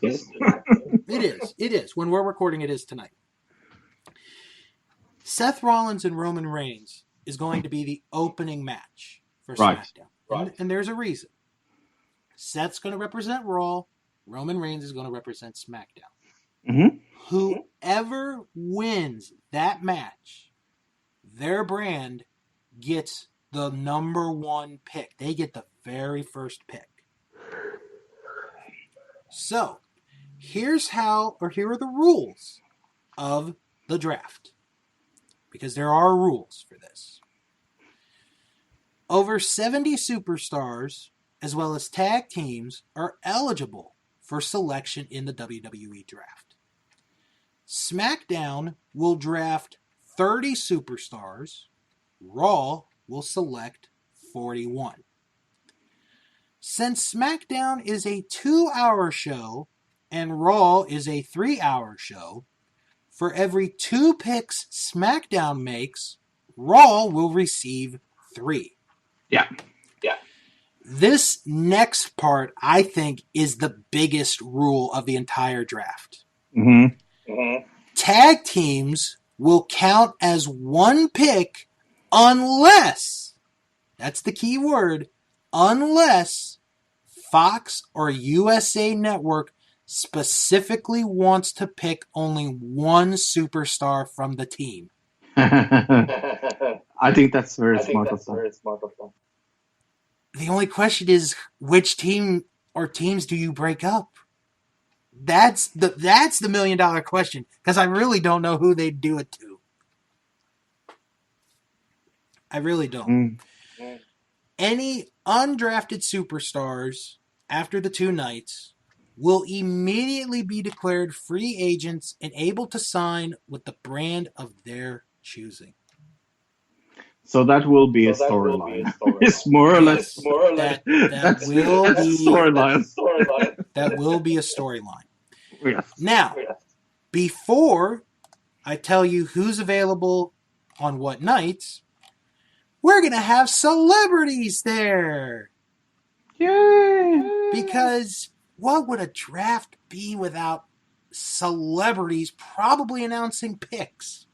It is. When we're recording, it is tonight. Seth Rollins and Roman Reigns is going to be the opening match for SmackDown. Right. And there's a reason. Seth's going to represent Raw. Roman Reigns is going to represent SmackDown. Whoever wins that match, their brand gets the number one pick. They get the very first pick. So, here are the rules of the draft. Because there are rules for this. Over 70 superstars, as well as tag teams, are eligible for selection in the WWE Draft. SmackDown will draft 30 superstars. Raw will select 41. Since SmackDown is a 2-hour show and Raw is a 3-hour show, for every 2 picks SmackDown makes, Raw will receive 3. Yeah. This next part, I think, is the biggest rule of the entire draft. Tag teams will count as 1 pick unless, that's the key word, unless Fox or USA Network specifically wants to pick only 1 superstar from the team. I think that's very smart of them. The only question is, which team or teams do you break up? That's the $1 million question, because I really don't know who they'd do it to. I really don't. Any undrafted superstars after the 2 nights will immediately be declared free agents and able to sign with the brand of their choosing. So that will be a storyline. It's more or less. That will be storyline. That will be a storyline. Yes. Now, before I tell you who's available on what nights, we're going to have celebrities there. Yay! Because what would a draft be without celebrities probably announcing picks?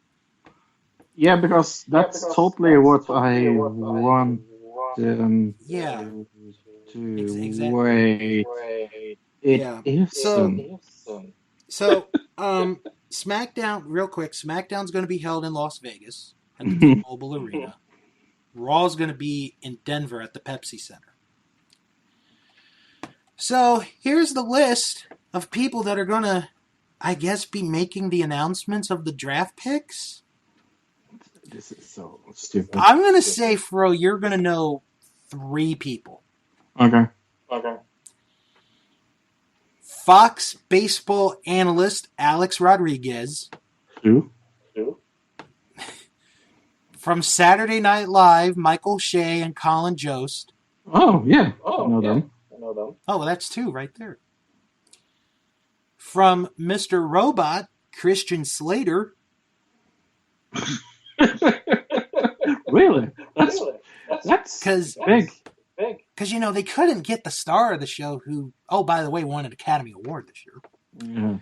Yeah, because that's totally what I want them Yeah, to exactly. wait. It Yeah. isn't. So, SmackDown, real quick, SmackDown's going to be held in Las Vegas at the T-Mobile Arena. Raw's going to be in Denver at the Pepsi Center. So, here's the list of people that are going to, I guess, be making the announcements of the draft picks. This is so stupid. I'm going to say, Fro, you're going to know 3 people. Okay. Fox baseball analyst Alex Rodriguez. Who? From Saturday Night Live, Michael Shea and Colin Jost. Oh, yeah. I know them. Oh, well, that's 2 right there. From Mr. Robot, Christian Slater. Really? That's big. Because, they couldn't get the star of the show who, oh, by the way, won an Academy Award this year. Yeah.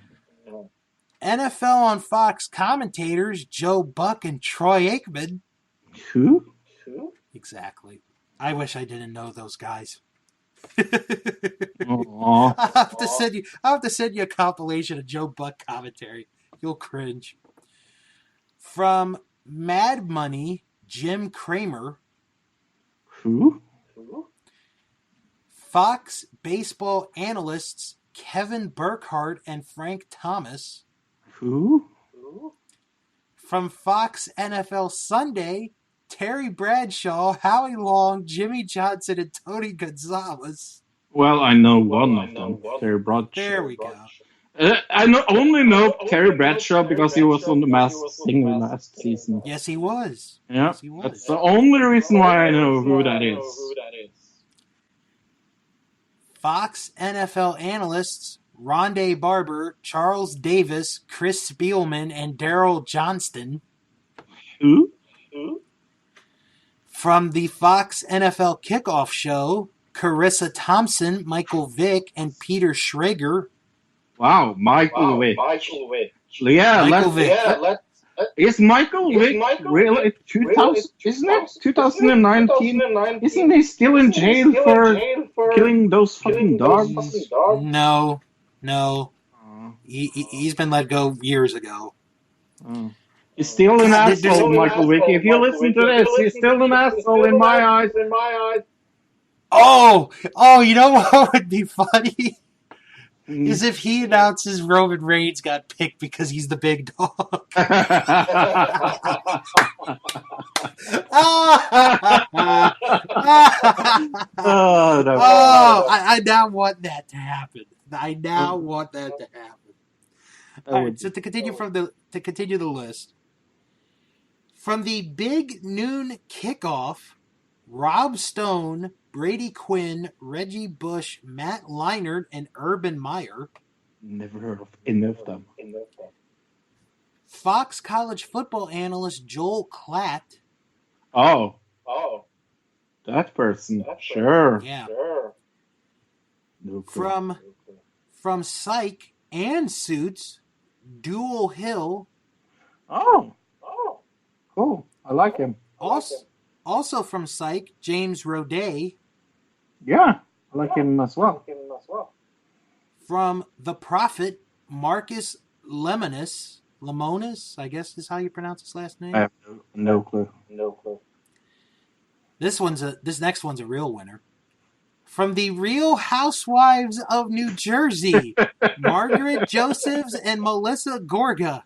NFL on Fox commentators Joe Buck and Troy Aikman. Who? Exactly. I wish I didn't know those guys. Aww. I'll have to send you a compilation of Joe Buck commentary. You'll cringe. From Mad Money, Jim Cramer. Who? Fox baseball analysts Kevin Burkhardt and Frank Thomas. Who? From Fox NFL Sunday, Terry Bradshaw, Howie Long, Jimmy Johnson, and Tony Gonzalez. Well, I know one of them. Terry Bradshaw. There we go. I only know Terry Bradshaw because he was on the Masked Singer last season. Yes, he was. Yeah, Yes, he was. that's the only reason why I know who that is. Fox NFL analysts Rondé Barber, Charles Davis, Chris Spielman, and Daryl Johnston. Who? From the Fox NFL Kickoff Show, Carissa Thompson, Michael Vick, and Peter Schrager. Wow, Michael Vick. Yeah, Michael Vick. Is Michael Vick really 2000? Isn't it 2019? Isn't he still in jail for killing those fucking dogs? No. He's been let go years ago. Oh. He's still an asshole, Michael Vick. If you listen to this, he's still an asshole in my eyes. Oh, you know what would be funny? Is if he announces Roman Reigns got picked because he's the big dog. I now want that to happen. All right, so to continue the list, from the Big Noon Kickoff, Rob Stone, Brady Quinn, Reggie Bush, Matt Leinart, and Urban Meyer. Never heard of any of them. Fox college football analyst Joel Klatt. Oh. That person. Sure. Yeah. No clue. From Psych and Suits, Dual Hill. Oh. Cool. I like him. Also from Psych, James Roday. Yeah, I like him as well. From The Prophet, Marcus Lemonis, I guess is how you pronounce his last name. I have no clue. This next one's a real winner. From the Real Housewives of New Jersey, Margaret Josephs and Melissa Gorga.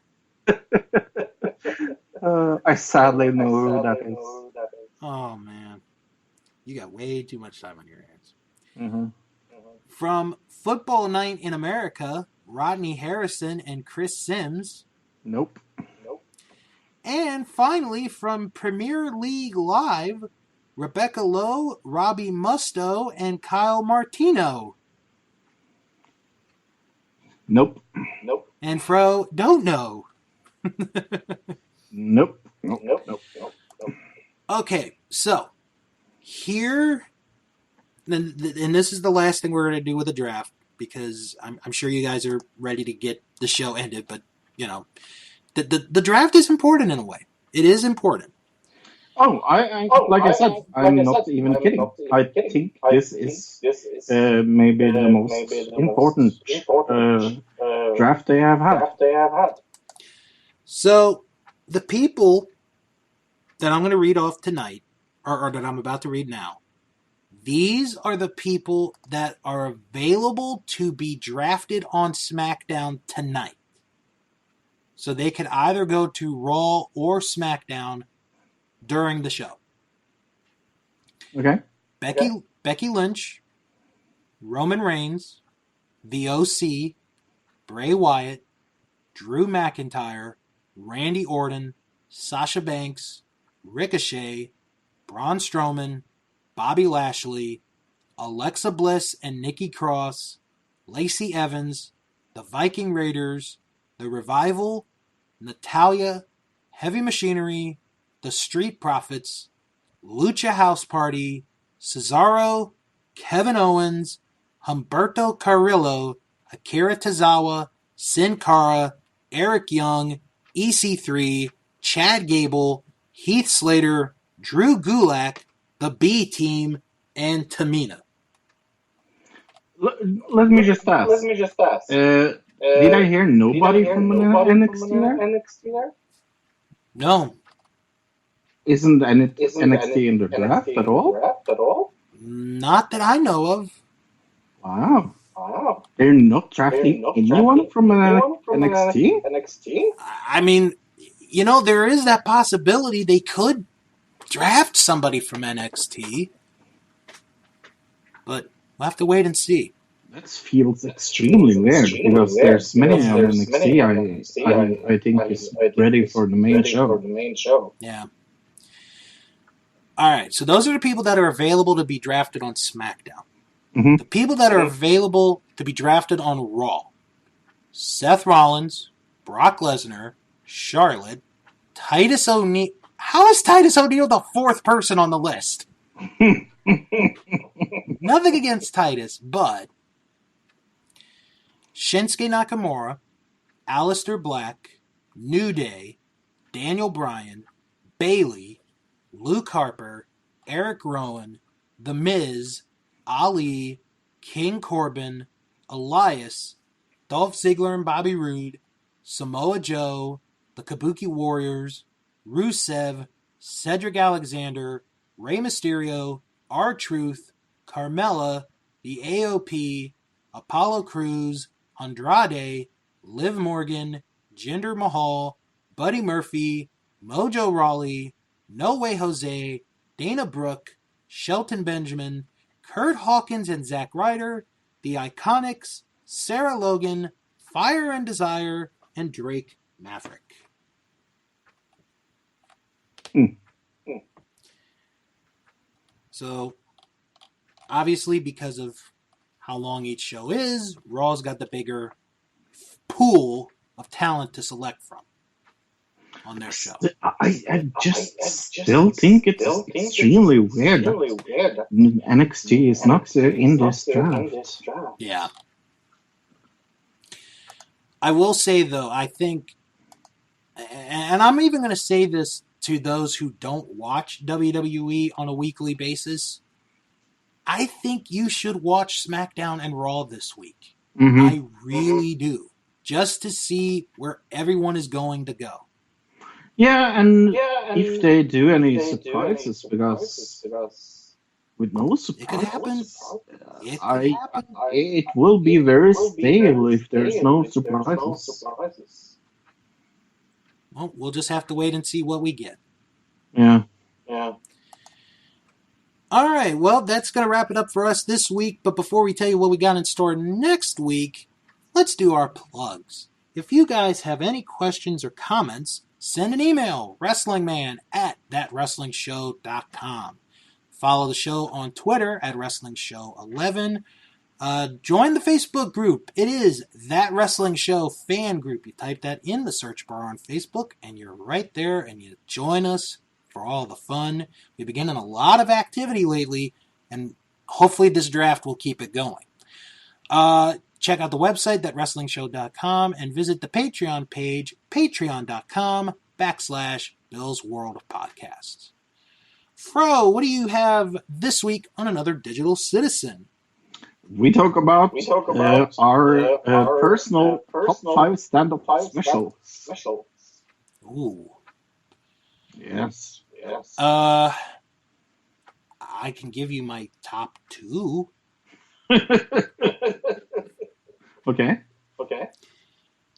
I sadly know who that is. Oh, man. You got way too much time on your hands. Mm-hmm. From Football Night in America, Rodney Harrison and Chris Sims. Nope. And finally, from Premier League Live, Rebecca Lowe, Robbie Musto, and Kyle Martino. Nope. And Fro, don't know. Nope. Okay, so here and this is the last thing we're going to do with the draft, because I'm sure you guys are ready to get the show ended, but, you know, the draft is important in a way. It is important. Oh, like I said, I'm not even kidding. I think this is maybe the most important draft they have had. So, the people that I'm going to read off tonight, or that I'm about to read now, these are the people that are available to be drafted on SmackDown tonight. So they could either go to Raw or SmackDown during the show. Okay. Becky Lynch, Roman Reigns, The OC, Bray Wyatt, Drew McIntyre, Randy Orton, Sasha Banks, Ricochet, Braun Strowman, Bobby Lashley, Alexa Bliss and Nikki Cross, Lacey Evans, the Viking Raiders, the Revival, Natalya, Heavy Machinery, the Street Profits, Lucha House Party, Cesaro, Kevin Owens, Humberto Carrillo, Akira Tozawa, Sin Cara, Eric Young, EC3, Chad Gable, Heath Slater, Drew Gulak, the B Team, and Tamina. Let me just ask. Did I hear nobody from NXT there? No. Isn't NXT in the draft at all? Not that I know of. Wow. They're not drafting anyone from NXT? I mean, you know, there is that possibility they could draft somebody from NXT. But we'll have to wait and see. That feels extremely weird because there's many on NXT I think is ready for the main show. Yeah. All right, so those are the people that are available to be drafted on SmackDown. Mm-hmm. The people that are available to be drafted on Raw: Seth Rollins, Brock Lesnar, Charlotte, Titus O'Neil. How is Titus O'Neil the fourth person on the list? Nothing against Titus, but Shinsuke Nakamura, Aleister Black, New Day, Daniel Bryan, Bayley, Luke Harper, Eric Rowan, The Miz, Ali, King Corbin, Elias, Dolph Ziggler and Bobby Roode, Samoa Joe, the Kabuki Warriors, Rusev, Cedric Alexander, Rey Mysterio, R-Truth, Carmella, the AOP, Apollo Crews, Andrade, Liv Morgan, Jinder Mahal, Buddy Murphy, Mojo Rawley, No Way Jose, Dana Brooke, Shelton Benjamin, Kurt Hawkins and Zack Ryder, the Iconics, Sarah Logan, Fire and Desire, and Drake Maverick. So, obviously, because of how long each show is, Raw's got the bigger pool of talent to select from on their show. I just still think it's extremely weird that NXT is not in this draft. Yeah. I will say, though, I think, and I'm even going to say this to those who don't watch WWE on a weekly basis, I think you should watch SmackDown and Raw this week. Mm-hmm. I really do. Just to see where everyone is going to go. Yeah, and if they do any surprises, because with no surprises, it could happen. It will be very stable if there's no surprises. Well, we'll just have to wait and see what we get. Yeah. All right, well, that's going to wrap it up for us this week. But before we tell you what we got in store next week, let's do our plugs. If you guys have any questions or comments, send an email, wrestlingman@thatwrestlingshow.com. Follow the show on Twitter @WrestlingShow11. Join the Facebook group. It is That Wrestling Show Fan Group. You type that in the search bar on Facebook, and you're right there, and you join us for all the fun. We've been getting a lot of activity lately, and hopefully this draft will keep it going. Check out the website, thatwrestlingshow.com, and visit the Patreon page, patreon.com/Bill's World of Podcasts. Fro, what do you have this week on Another Digital Citizen? We talk about our personal top 5 stand-up specials. Ooh. Yes. I can give you my top 2. Okay.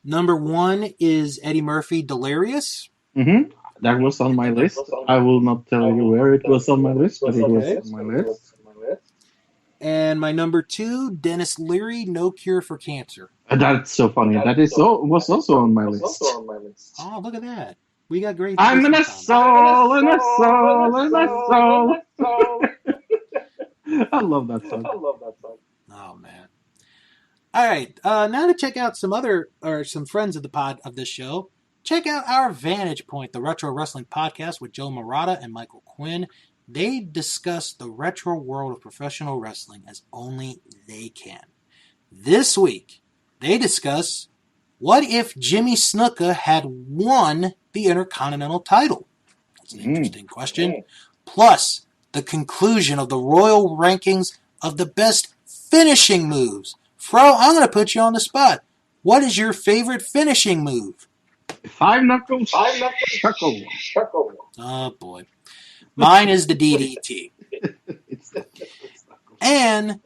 Number 1 is Eddie Murphy, Delirious. Mm-hmm. That was on my list. I will not tell you where it was on my list, but it was on my list. And my number 2, Dennis Leary, No Cure for Cancer. That's so funny. That was also on my list. Oh, look at that. We got great. I'm in a soul, in a soul, in a soul. I love that song. Oh, man. All right. Now to check out some friends of this show. Check out our Vantage Point, the Retro Wrestling Podcast with Joe Murata and Michael Quinn. They discuss the retro world of professional wrestling as only they can. This week, they discuss what if Jimmy Snuka had won the Intercontinental title? That's an interesting question. Plus, the conclusion of the royal rankings of the best finishing moves. Fro, I'm going to put you on the spot. What is your favorite finishing move? 5 knuckles. Chuckle. Oh, boy. Mine is the DDT. And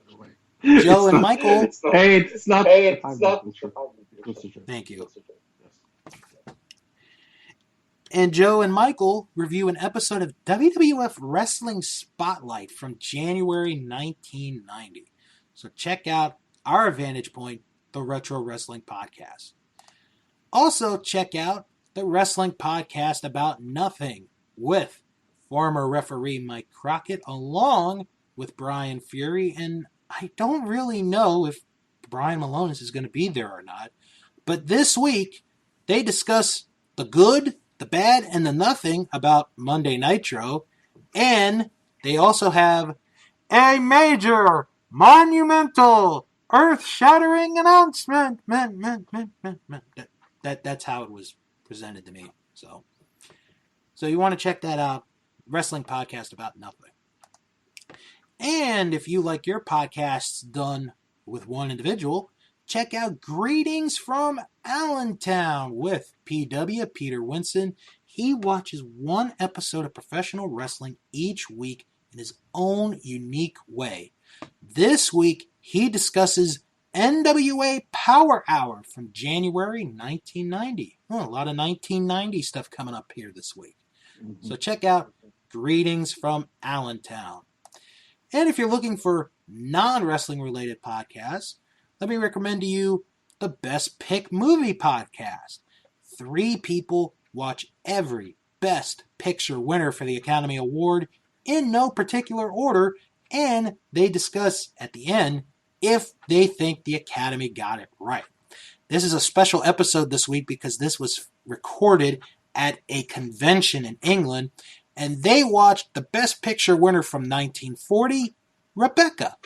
Joe and Michael. It's not. Thank you. And Joe and Michael review an episode of WWF Wrestling Spotlight from January 1990. So check out our Vantage Point, the Retro Wrestling Podcast. Also check out the Wrestling Podcast About Nothing with former referee Mike Crockett along with Brian Fury. And I don't really know if Brian Malonis is going to be there or not. But this week, they discuss the good, the bad, and the nothing about Monday Nitro. And they also have a major, monumental, earth-shattering announcement. That's how it was presented to me. So you want to check that out. Wrestling Podcast About Nothing. And if you like your podcasts done with one individual, check out Greetings from Allentown with PW, Peter Winson. He watches one episode of professional wrestling each week in his own unique way. This week, he discusses NWA Power Hour from January 1990. A lot of 1990 stuff coming up here this week. So check out Greetings from Allentown. And if you're looking for non-wrestling related podcasts, let me recommend to you the Best Pick Movie Podcast. 3 people watch every Best Picture winner for the Academy Award in no particular order, and they discuss at the end if they think the Academy got it right. This is a special episode this week because this was recorded at a convention in England, and they watched the Best Picture winner from 1940, Rebecca.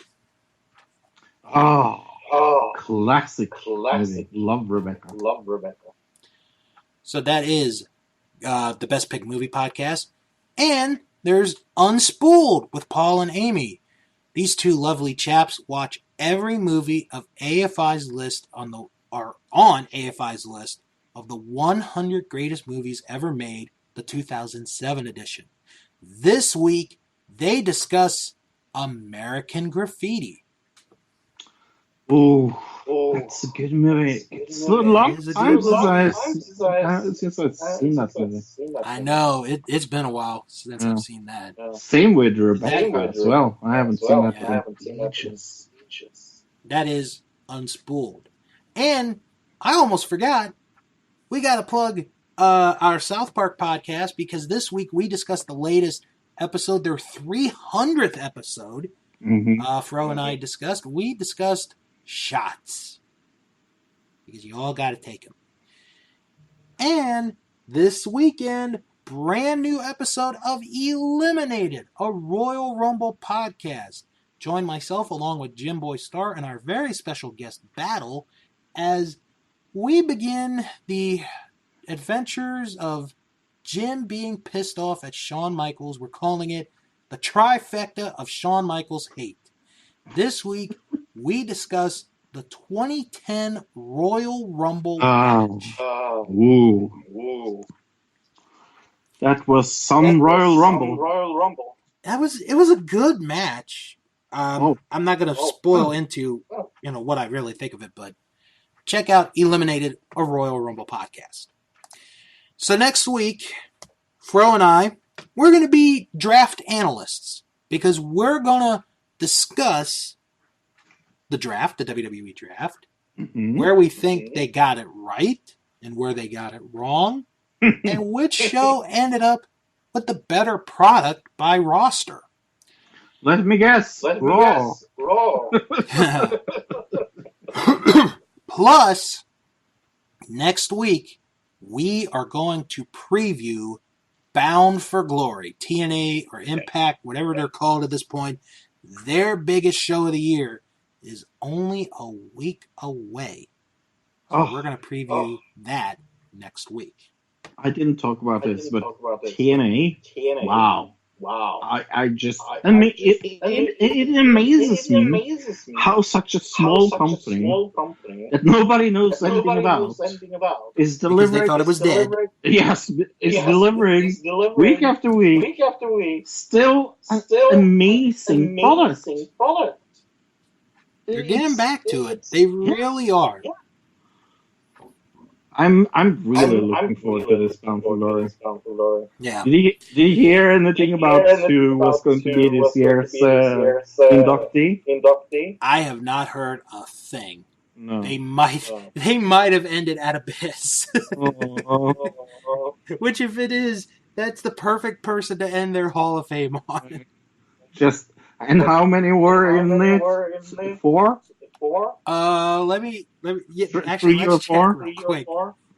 Oh, classic. Love Rebecca. So that is the Best Pick Movie Podcast. And there's Unspooled with Paul and Amy. These 2 lovely chaps watch every movie of AFI's list on AFI's list of the 100 greatest movies ever made, the 2007 edition. This week, they discuss American Graffiti. Oh, that's a good movie. It's a long time since I've seen that movie. I know, it's been a while since I've seen that. Same with Rebecca as well. I haven't seen that in ages. That is Unspooled. And I almost forgot, we got to plug our South Park podcast because this week we discussed the latest episode, their 300th episode. Fro and I discussed. We discussed shots because you all got to take them. And this weekend, brand new episode of Eliminated, a Royal Rumble podcast. join myself along with Jim Boy Star and our very special guest Battle as we begin the adventures of Jim being pissed off at Shawn Michaels. We're calling it the trifecta of Shawn Michaels hate. This week, we discuss the 2010 Royal Rumble match. Ooh. That was some Royal Rumble. It was a good match. I'm not going to spoil into what I really think of it, but check out Eliminated, a Royal Rumble podcast. So next week, Fro and I, we're going to be draft analysts because we're going to discuss the draft, the WWE Draft, where we think they got it right and where they got it wrong, and which show ended up with the better product by roster. Let me guess. Raw. Plus, next week, we are going to preview Bound for Glory, TNA or Impact, whatever they're called at this point. Their biggest show of the year is only a week away. So we're going to preview that next week. I didn't talk about this, but TNA, wow. It amazes me how such a small company that nobody knows anything about is delivering. Because they thought it was dead. Yes, is delivering week after week. Still amazing product. They're getting back to it. They really are. I'm really looking forward to this Bound for Glory. Yeah. Did you hear anything about who was going to be this year's inductee? I have not heard a thing. No. They might have ended at Abyss. Which, if it is, that's the perfect person to end their Hall of Fame on. And how many were in it? 4? Let me Actually, let's check 4? real quick.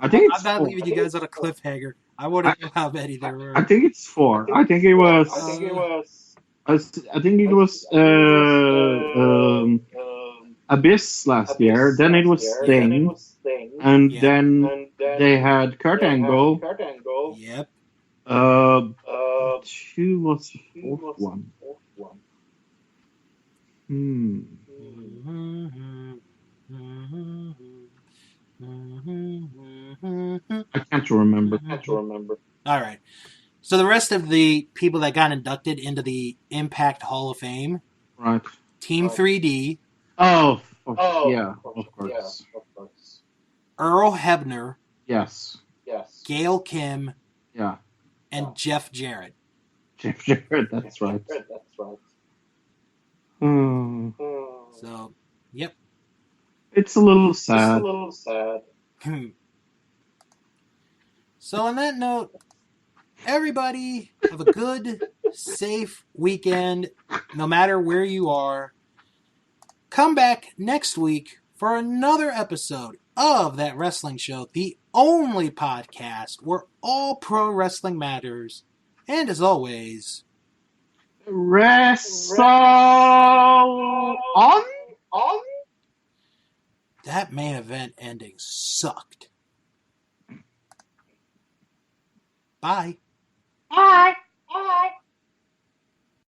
I think it's I'm not 4. leaving you guys on a cliffhanger. I want to know how many there were. I think it's 4. I think it was. I think it was Abyss last year. Then it was Sting, and then they had Kurt Angle. Yep. Who was the 4th one? I can't remember. All right. So the rest of the people that got inducted into the Impact Hall of Fame, Right. Team 3D. Yeah, of course. Earl Hebner. Yes. Gail Kim. Yeah. And Jeff Jarrett. Jeff Jarrett, that's right. So, yep. It's a little sad. So on that note, everybody have a good, safe weekend, no matter where you are. Come back next week for another episode of That Wrestling Show, the only podcast where all pro wrestling matters. And as always, Wrestle on? That main event ending sucked. Bye. Bye.